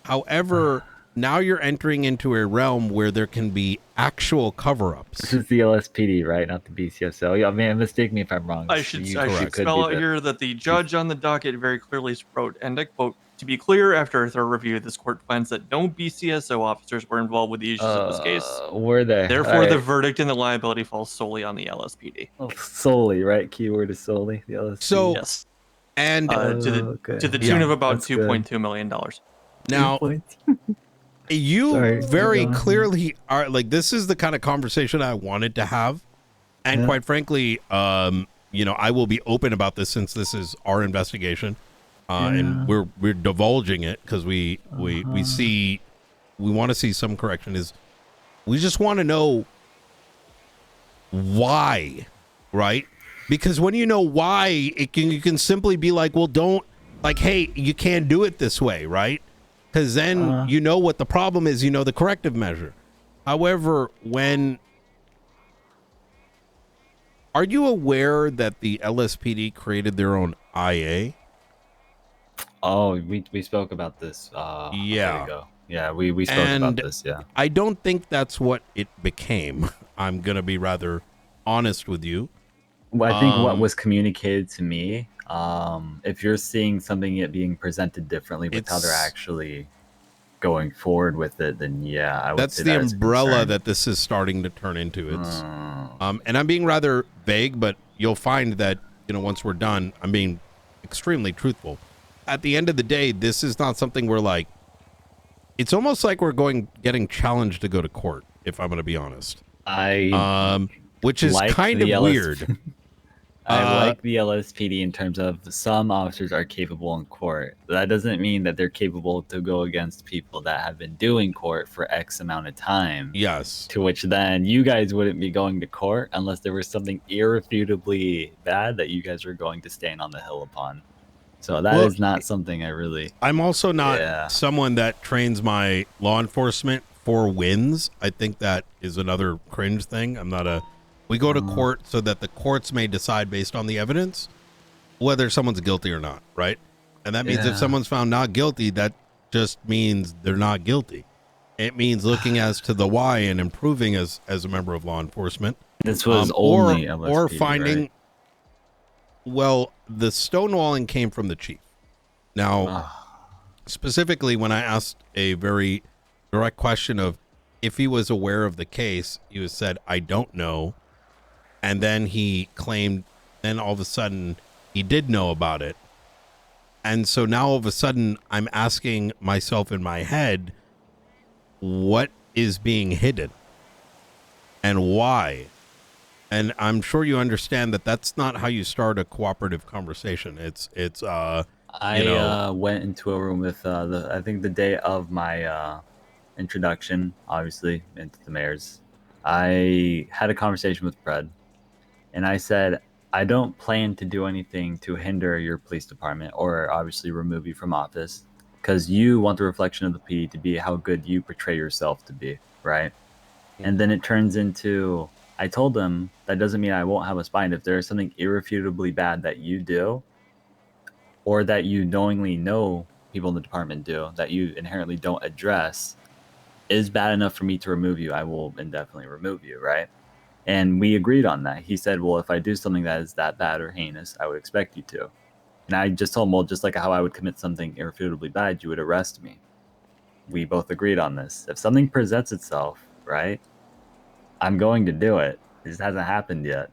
However, now you're entering into a realm where there can be actual This cover-ups. is the LSPD, right? Not the BCSO. Yeah, I mean, mistake me if I'm wrong. I should could spell be out the- here that the judge on the docket very clearly wrote, and I quote, "To be clear, after a thorough review, this court finds that no BCSO officers were involved with the issues of this case. Were they? Therefore, the Alright. verdict and the liability falls solely on the LSPD." Oh, solely, right? Keyword is solely. The LSPD. So, Yes, and okay. to the tune Yeah, of about that's good. $2.2 million. now, 2 points. you Sorry, very go on. clearly are like, this is the kind of conversation I wanted to have. And Yeah. quite frankly, I will be open about this since this is our investigation. And we're divulging it because we see, we want to see some correction. Is we just want to know why, right? Because when you know why, you can simply be like, well, don't, like, hey, you can't do it this way, right? Because then you know what the problem is, you know the corrective measure. However, are you aware that the LSPD created their own IA? Oh, we spoke about this. Yeah. There we go. Yeah, we spoke And about this. Yeah. I don't think that's what it became. I'm going to be rather honest with you. Well, I think what was communicated to me, if you're seeing something yet being presented differently with how they're It's- actually going forward with it, then yeah, I would That's say the that is a umbrella concern. that this is starting to turn into. It's Mm. and I'm being rather vague, but you'll find that, once we're done, I'm being extremely truthful. At the end of the day, this is not something we're like, it's almost like we're getting challenged to go to court, if I'm going to be honest. Which is like kind the of LS weird. I like the LSPD in terms of some officers are capable in court. That doesn't mean that they're capable to go against people that have been doing court for X amount of time. Yes. To which then you guys wouldn't be going to court unless there was something irrefutably bad that you guys were going to stand on the hill upon. So that is not something I really... I'm also not someone that trains my law enforcement for wins. I think that is another cringe thing. I'm not we go to court so that the courts may decide based on the evidence whether someone's guilty or not, right? And that means if someone's found not guilty, that just means they're not guilty. It means looking as to the why and improving as a member of law enforcement. This was only LSPD, or finding. right? Well, the stonewalling came from the chief. Now, specifically, when I asked a very direct question of if he was aware of the case, he was said, "I don't know," and then he claimed. Then all of a sudden, he did know about it, and so now all of a sudden, I'm asking myself in my head, what is being hidden, and why? And I'm sure you understand that that's not how you start a cooperative conversation. I went into a room with I think the day of my introduction, obviously, into the mayors. I had a conversation with Fred, and I said, I don't plan to do anything to hinder your police department or obviously remove you from office, because you want the reflection of the PD to be how good you portray yourself to be, right? And then it turns into, I told them that doesn't mean I won't have a spine. If there is something irrefutably bad that you do, or that you knowingly know people in the department do, that you inherently don't address, is bad enough for me to remove you, I will indefinitely remove you, right? And we agreed on that. He said, well, if I do something that is that bad or heinous, I would expect you to. And I just told him, well, just like how I would commit something irrefutably bad, you would arrest me. We both agreed on this. If something presents itself, right, I'm going to do it. It just hasn't happened yet.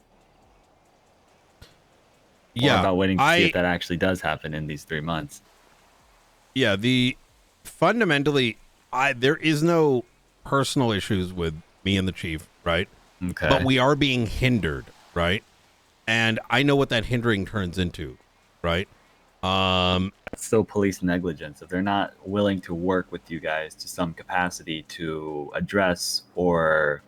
Yeah, Or about waiting to see if that actually does happen in these 3 months. Yeah, fundamentally, there is no personal issues with me and the chief, right? Okay. But we are being hindered, right? And I know what that hindering turns into, right? That's still police negligence. If they're not willing to work with you guys to some capacity to address or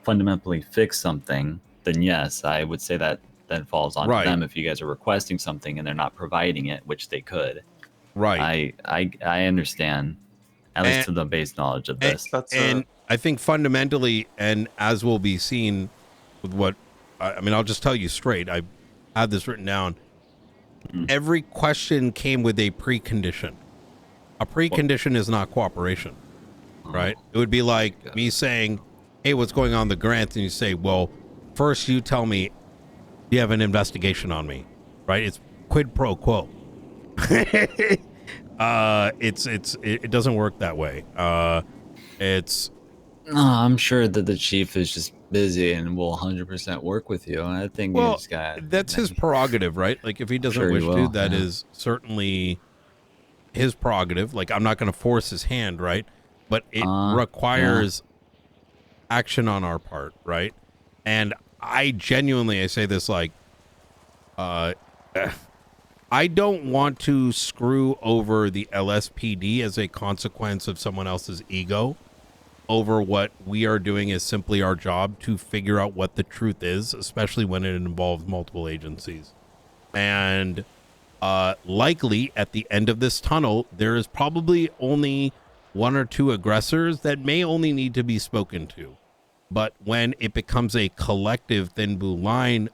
fundamentally fix something, then yes, I would say that then falls on them. If you guys are requesting something and they're not providing it, which they could. Right. I understand, at least to the base knowledge of this. And I think fundamentally, and as will be seen with what, I mean, I'll just tell you straight, I had this written down. Every question came with a precondition. A precondition is not cooperation, right? It would be like me saying, hey, what's going on in the grants? And you say, well, first you tell me you have an investigation on me, right? It's quid pro quo. It doesn't work that way. I'm sure that the chief is just busy and will 100% work with you. I think you just got. That's his prerogative, right? Like if he doesn't wish to, that is certainly his prerogative. Like I'm not going to force his hand, right? But it requires action on our part, right? And I genuinely, I say this like, I don't want to screw over the LSPD as a consequence of someone else's ego over what we are doing is simply our job to figure out what the truth is, especially when it involves multiple agencies. And likely at the end of this tunnel, there is probably only one or two aggressors that may only need to be spoken to. But when it becomes a collective thin blue line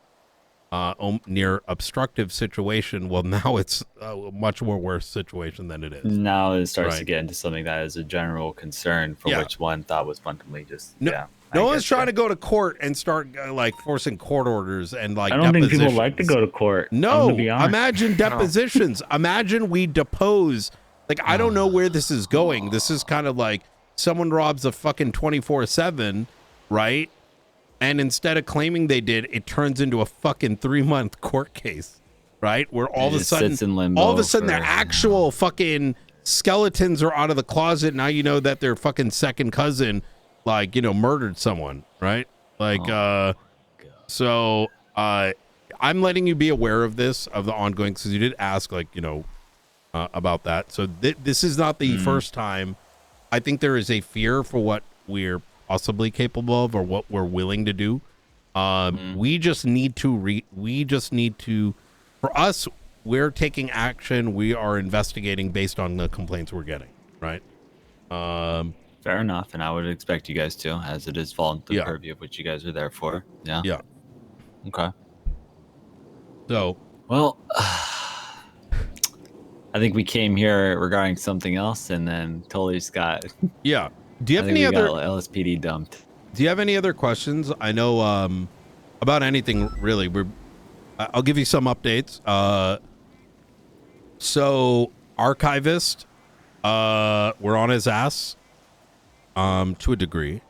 near obstructive situation, well, now it's a much more worse situation than it is. Now it starts to get into something that is a general concern for which one thought was fundamentally just, no one's trying to go to court and start like forcing court orders and like I don't think people like to go to court. No, imagine depositions. Imagine we depose. Like, I don't know where this is going. This is kind of like someone robs a fucking 24/7, right? And instead of claiming they did, it turns into a fucking 3-month court case, right? Where all of a sudden, their actual fucking skeletons are out of the closet. Now you know that their fucking second cousin, like, you know, murdered someone, right? Like, so I'm letting you be aware of this, of the ongoing, because you did ask, like, you know, about that. So this is not the first time. I think there is a fear for what we're possibly capable of or what we're willing to do. We just need to for us, we're taking action. We are investigating based on the complaints we're getting, right? Fair enough, and I would expect you guys to, as it is falling to the purview of what you guys are there for. Yeah. Okay. So, well, I think we came here regarding something else, and then totally just got. Yeah. Do you I have think any we other got LSPD dumped? Do you have any other questions? I know about anything really. I'll give you some updates. So archivist, we're on his ass, to a degree.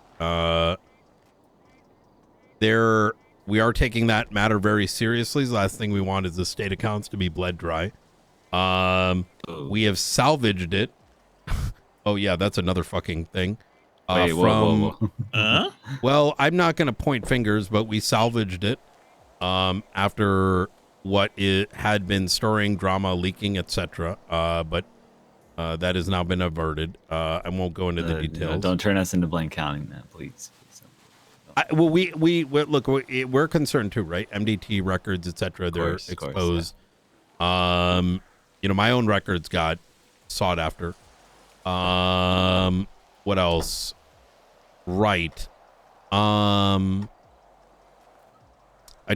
We are taking that matter very seriously. The last thing we want is the state accounts to be bled dry. We have salvaged it. Oh yeah, that's another fucking thing. Wait, whoa. Well, I'm not going to point fingers, but we salvaged it after what it had been stirring drama, leaking, etc. But that has now been averted. I won't go into the details. Don't turn us into Blaine County, man, please. Well, look, we're concerned too, right? MDT records, etc. They're exposed. Yeah. My own records got sought after. What else? Right. I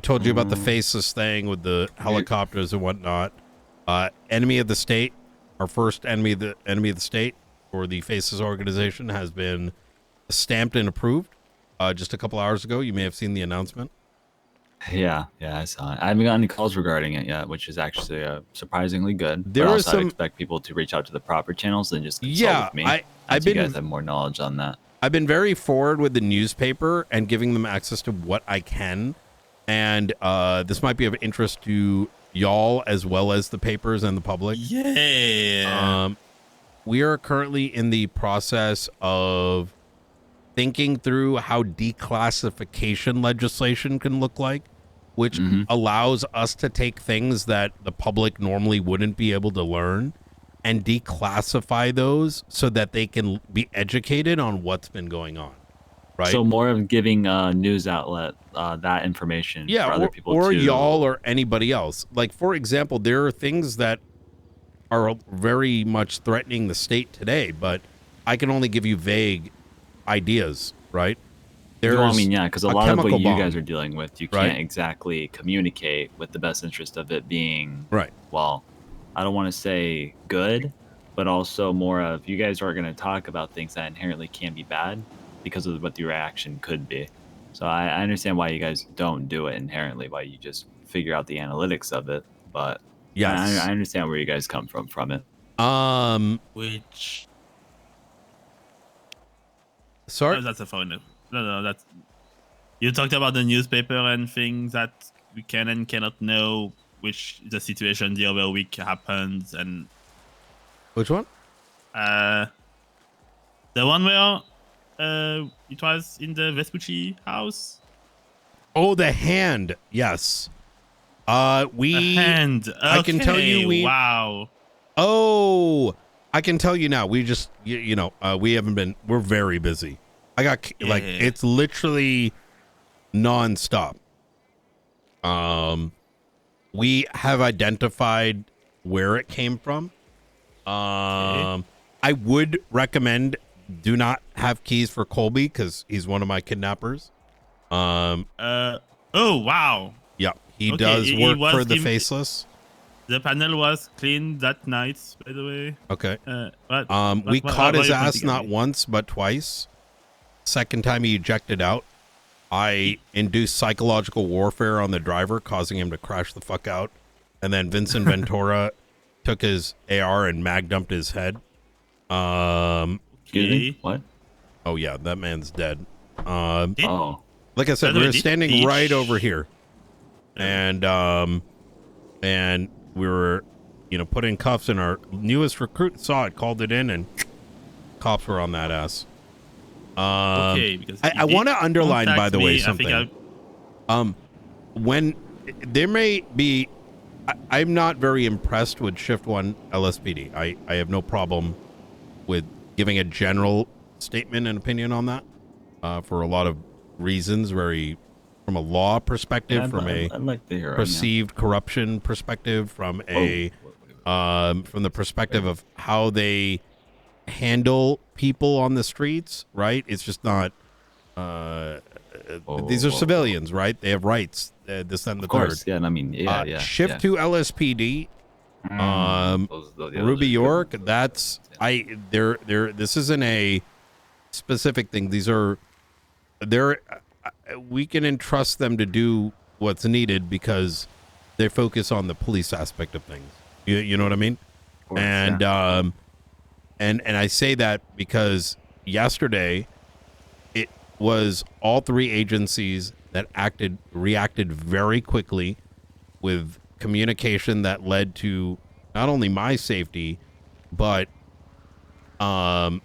told you about the faceless thing with the helicopters and whatnot. Enemy of the state, our first enemy of the state, or the faceless organization, has been stamped and approved. Just a couple hours ago, you may have seen the announcement. Yeah, I saw it. I haven't gotten any calls regarding it yet, which is actually surprisingly good. There but are also some. I'd expect people to reach out to the proper channels and just consult with me. You guys have more knowledge on that. I've been very forward with the newspaper and giving them access to what I can, and this might be of interest to y'all as well as the papers and the public. Yeah. We are currently in the process of thinking through how declassification legislation can look like, which allows us to take things that the public normally wouldn't be able to learn and declassify those so that they can be educated on what's been going on. Right. So more of giving a news outlet that information for other people or to... y'all or anybody else. Like, for example, there are things that are very much threatening the state today, but I can only give you vague ideas, right? Because a lot of what you bomb, guys are dealing with, you can't exactly communicate with the best interest of it being, well, I don't want to say good, but also more of you guys are going to talk about things that inherently can be bad because of what the reaction could be. So I understand why you guys don't do it inherently, why you just figure out the analytics of it. But I understand where you guys come from it. Which... Sorry? Oh, that's a phone. No, that's... You talked about the newspaper and things that we can and cannot know, which the situation the other week happens, and... Which one? The one where it was in the Vespucci house. Oh, the hand. Yes. The hand. Okay. I can tell you Wow. Oh, I can tell you now. We just, we haven't been, we're very busy. I got, it's literally nonstop. We have identified where it came from. I would recommend do not have keys for Colby because he's one of my kidnappers. Oh, wow. Yeah, he does work for the faceless. The panel was cleaned that night, by the way. Okay. We caught his ass not once, but twice. Second time he ejected out. I induced psychological warfare on the driver, causing him to crash the fuck out. And then Vincent Ventura took his AR and mag dumped his head. Excuse me? What? Oh, yeah, that man's dead. Like I said, we're standing right over here. And we were, putting cuffs, and our newest recruit saw it, called it in, and cops were on that ass. Because I want to underline, by the way, something. When there may be, I'm not very impressed with Shift 1 LSPD. I have no problem with giving a general statement and opinion on that for a lot of reasons, from a law perspective, from a perceived corruption perspective, from from the perspective of how they handle people on the streets, right? It's just not these are civilians, right? They have rights, this and the third. Yeah, I mean, Shift 2 LSPD Ruby York, that's this isn't a specific thing. These are we can entrust them to do what's needed because they focus on the police aspect of things. You know what I mean? Course, and and I say that because yesterday it was all three agencies that reacted very quickly with communication that led to not only my safety, but the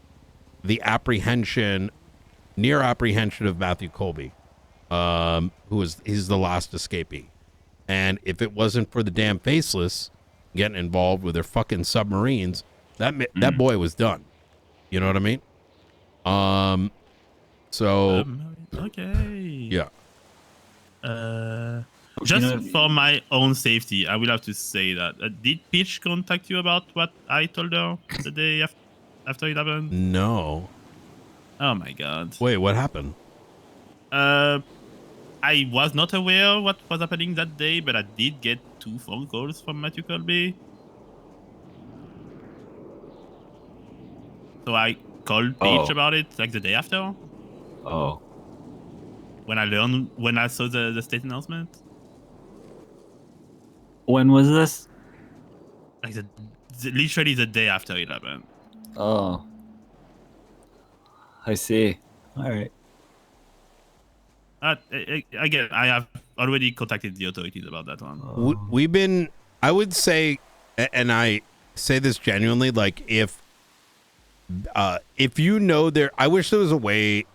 near apprehension of Matthew Colby, he's the last escapee. And if it wasn't for the damn Faceless getting involved with their fucking submarines, that boy was done. You know what I mean? So okay. Yeah. Just for my own safety, I will have to say that. Did Peach contact you about what I told her the day after it happened? No. Oh my god. Wait, what happened? I was not aware what was happening that day, but I did get 2 phone calls from Matthew Colby. So I called Peach about it like the day after. Oh. When I saw the state announcement. When was this? Like literally the day after it happened. Oh. I see. All right. Again, I have already contacted the authorities about that one. We've been, I would say, and I say this genuinely, like if you know I wish there was a way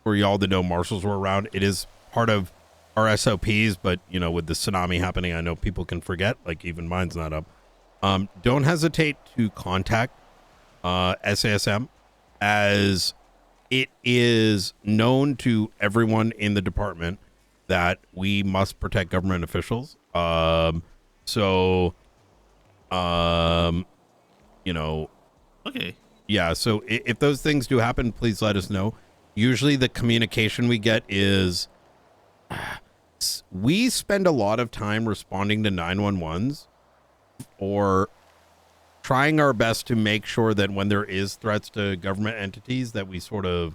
for y'all to know marshals were around. It is part of our SOPs, but you know, with the tsunami happening, I know people can forget, like even mine's not up. Don't hesitate to contact SASM, as it is known to everyone in the department that we must protect government officials. You know. Okay. Yeah, so if those things do happen, please let us know. Usually the communication we get is we spend a lot of time responding to 911s or trying our best to make sure that when there is threats to government entities that we sort of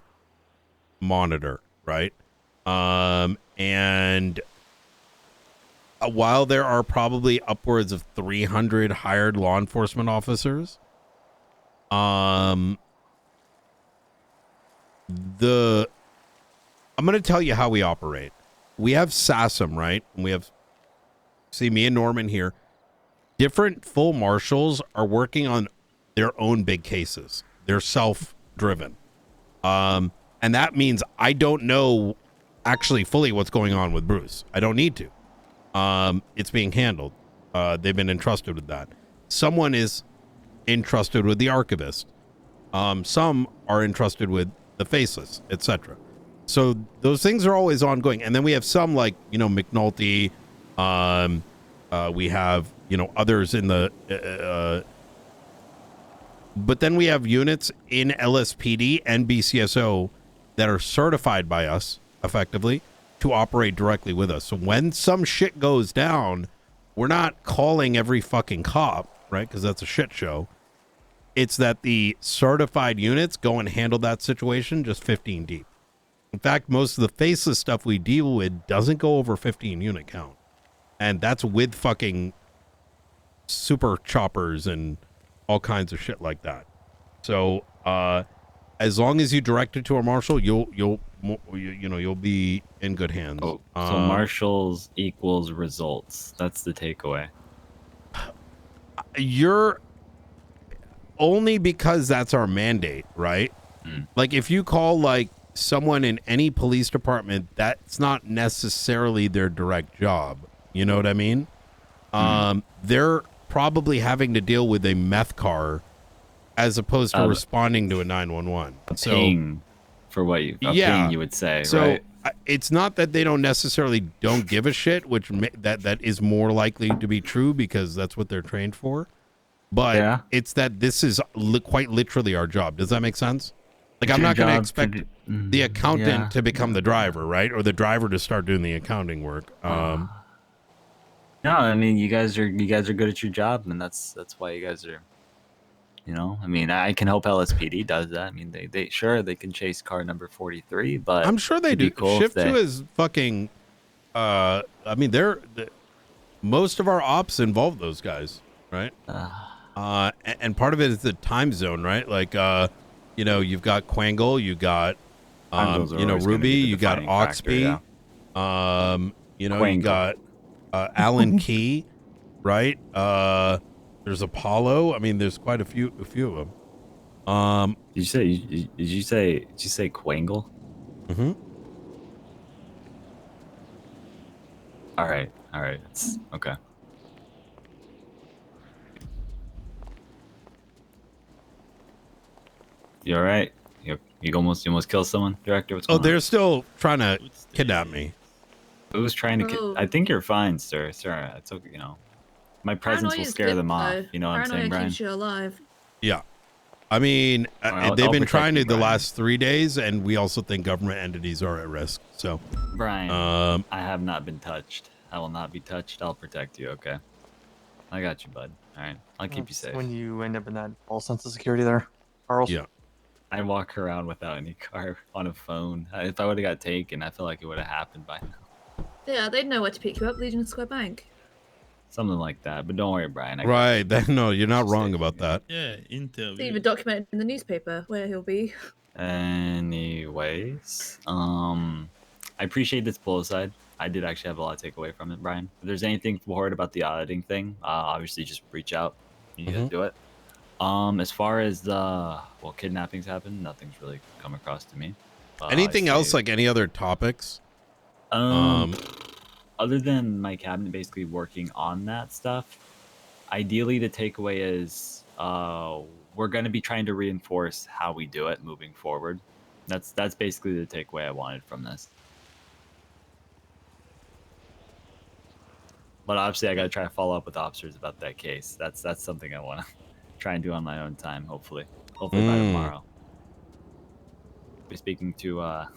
monitor, right? And while there are probably upwards of 300 hired law enforcement officers, I'm going to tell you how we operate. We have SASM, right? And we have, see me and Norman here. Different full marshals are working on their own big cases. They're self-driven. And that means I don't know actually fully what's going on with Bruce. I don't need to. It's being handled. They've been entrusted with that. Someone is entrusted with the archivist. Some are entrusted with the Faceless, etc. So those things are always ongoing. And then we have some like, you know, McNulty. We have, you know, others in the but then we have units in LSPD and BCSO that are certified by us effectively to operate directly with us. So when some shit goes down, we're not calling every fucking cop, right? Because that's a shit show. It's that the certified units go and handle that situation just 15 deep. In fact, most of the Faceless stuff we deal with doesn't go over 15 unit count. And that's with fucking super choppers and all kinds of shit like that. So, as long as you direct it to a marshal, you'll be in good hands. Oh, so marshals equals results. That's the takeaway. You're only because that's our mandate, right? Like if you call like someone in any police department, that's not necessarily their direct job. You know what I mean? They're probably having to deal with a meth car as opposed to responding to a 911. Ping for what you, ping you would say, so right? It's not that they don't give a shit, which that is more likely to be true because that's what they're trained for. But it's that this is quite literally our job. Does that make sense? Like I'm not going to expect the accountant to become the driver, right? Or the driver to start doing the accounting work. No, I mean you guys are good at your job, and that's why you guys are. You know, I mean, I can hope LSPD does that. I mean, they sure they can chase car number 43, but I'm sure they it'd do. be cool if Shift they. 2 is fucking. I mean, most of our ops involve those guys, right? And part of it is the time zone, right? Like, you know, you've got Quangle, you got, Angles are you know, always gonna Ruby, be the you got defining factor, Oxby, you know, you Quangle. got Alan Key, right? There's Apollo. I mean, there's quite a few of them. Did you say Quangle? Mm-hmm. All right. It's okay. You all right? You almost killed someone, Director. What's Oh, going they're on? still trying to kidnap me. Who's trying to? Oh. I think you're fine, sir. Sir, it's okay. You know, my presence Paranoia will is scare good, them off. though. You know what I'm saying, Paranoia Brian? keeps you alive. Yeah. I mean, I'll they've been protect trying you, to the Brian. last 3 days, and we also think government entities are at risk. So, Brian, I have not been touched. I will not be touched. I'll protect you. Okay. I got you, bud. All right. I'll keep you That's safe. when you end up in that false sense of security there, Carl. yeah. I walk around without any car on a phone. If I would have got taken, I feel like it would have happened by now. Yeah, they'd know where to pick you up, Legion Square Bank. Something like that. But don't worry, Brian. I got Right. you. No, you're not wrong Safe. about that. Yeah, It's interview. even documented in the newspaper where he'll be. Anyways, I appreciate this pull aside. I did actually have a lot to take away from it, Brian. If there's anything forward about the auditing thing, obviously just reach out. You guys do it. As far as the kidnappings happen, nothing's really come across to me. Anything else, like any other topics? Other than my cabinet basically working on that stuff, ideally the takeaway is we're going to be trying to reinforce how we do it moving forward. That's basically the takeaway I wanted from this. But obviously I got to try to follow up with officers about that case. That's something I want to try and do on my own time, hopefully by tomorrow. Be speaking to at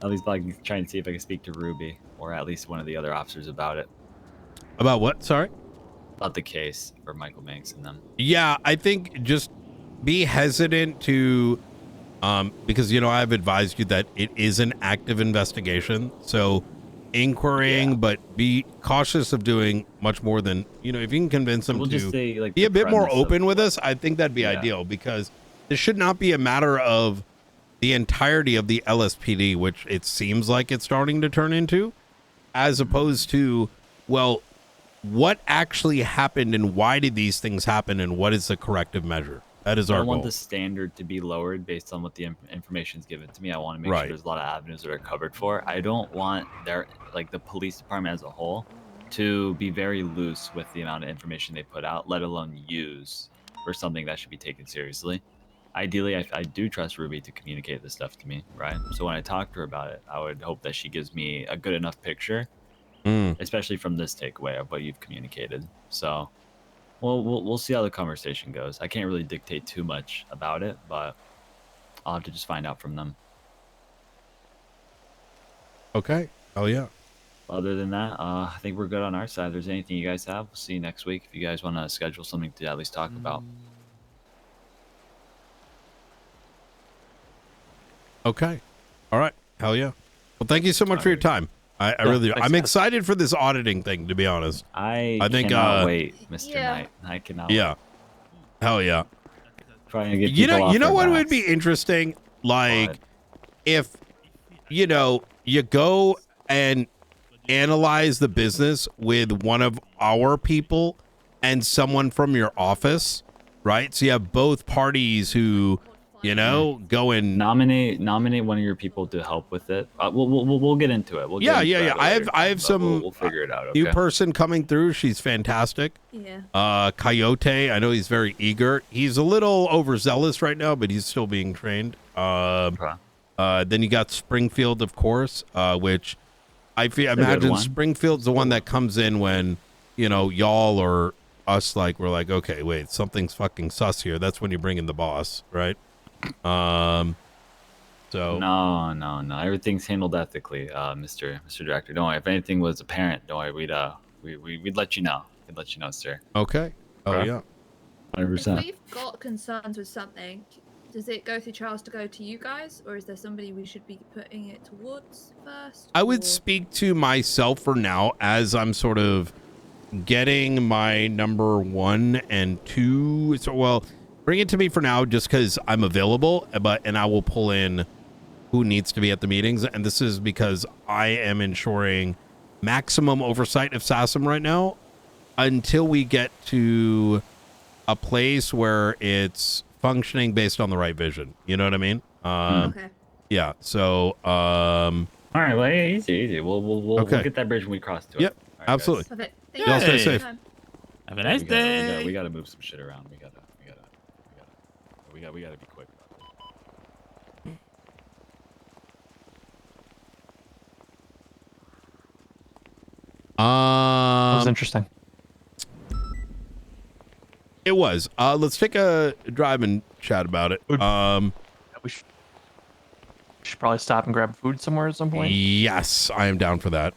least like trying to see if I can speak to Ruby or at least one of the other officers about it. About what? Sorry? About the case for Michael Banks and them. Yeah, I think just be hesitant to, because, you know, I've advised you that it is an active investigation. So inquiring, but be cautious of doing much more than, you know, if you can convince them We'll to just say, like, be the a bit more premise of open with us, I think that'd be ideal, because this should not be a matter of the entirety of the LSPD, which it seems like it's starting to turn into, as opposed to, well, what actually happened and why did these things happen and what is the corrective measure? That is our I goal. want the standard to be lowered based on what the information is given to me. I want to make sure there's a lot of avenues that are covered for. I don't want the police department as a whole to be very loose with the amount of information they put out, let alone use for something that should be taken seriously. Ideally, I do trust Ruby to communicate this stuff to me, right? So when I talk to her about it, I would hope that she gives me a good enough picture, especially from this takeaway of what you've communicated. So, well, we'll see how the conversation goes. I can't really dictate too much about it, but I'll have to just find out from them. Okay. Oh, yeah. Other than that, I think we're good on our side. If there's anything you guys have, we'll see you next week. If you guys want to schedule something to at least talk about. Okay. All right. Hell yeah. Well, thank you so much for your time. I really do. I'm excited for this auditing thing, to be honest. I think cannot wait, Mr. Knight. I cannot wait. Yeah. Hell yeah. Trying to get You people off know their what would backs. be interesting? Like, if, you know, you go and analyze the business with one of our people and someone from your office, right? So you have both parties who, you know, go and nominate one of your people to help with it. We'll get into it. We'll yeah. get I have some we'll figure it out. Okay? new person coming through. She's fantastic. Yeah. Coyote. I know he's very eager. He's a little overzealous right now, but he's still being trained. Then you got Springfield, of course, which I imagine Springfield's the one that comes in when, you know, y'all or us, like, we're like, okay, wait, something's fucking sus here. That's when you bring in the boss, right? So no, everything's handled ethically, Mr. Director. Don't worry. If anything was apparent, don't worry, we'd we'd let you know. We'd let you know, sir. Okay. Oh Okay. yeah. 100%. If we've got concerns with something, does it go through Charles to go to you guys, or is there somebody we should be putting it towards first? I would or- speak to myself for now as I'm sort of getting my number 1 and 2. So, well, bring it to me for now just because I'm available, and I will pull in who needs to be at the meetings. And this is because I am ensuring maximum oversight of SASM right now until we get to a place where it's functioning based on the right vision. You know what I mean? Okay. Yeah. So, All right, well, yeah, easy. We'll Okay. get that bridge when we cross to it. Yep, All right, absolutely. Perfect. Y'all stay Hey. safe. Have a Guys. nice day. We gotta move some shit around. We gotta be quick. That was interesting. It was. Let's take a drive and chat about it. We should probably stop and grab food somewhere at some point. Yes, I am down for that.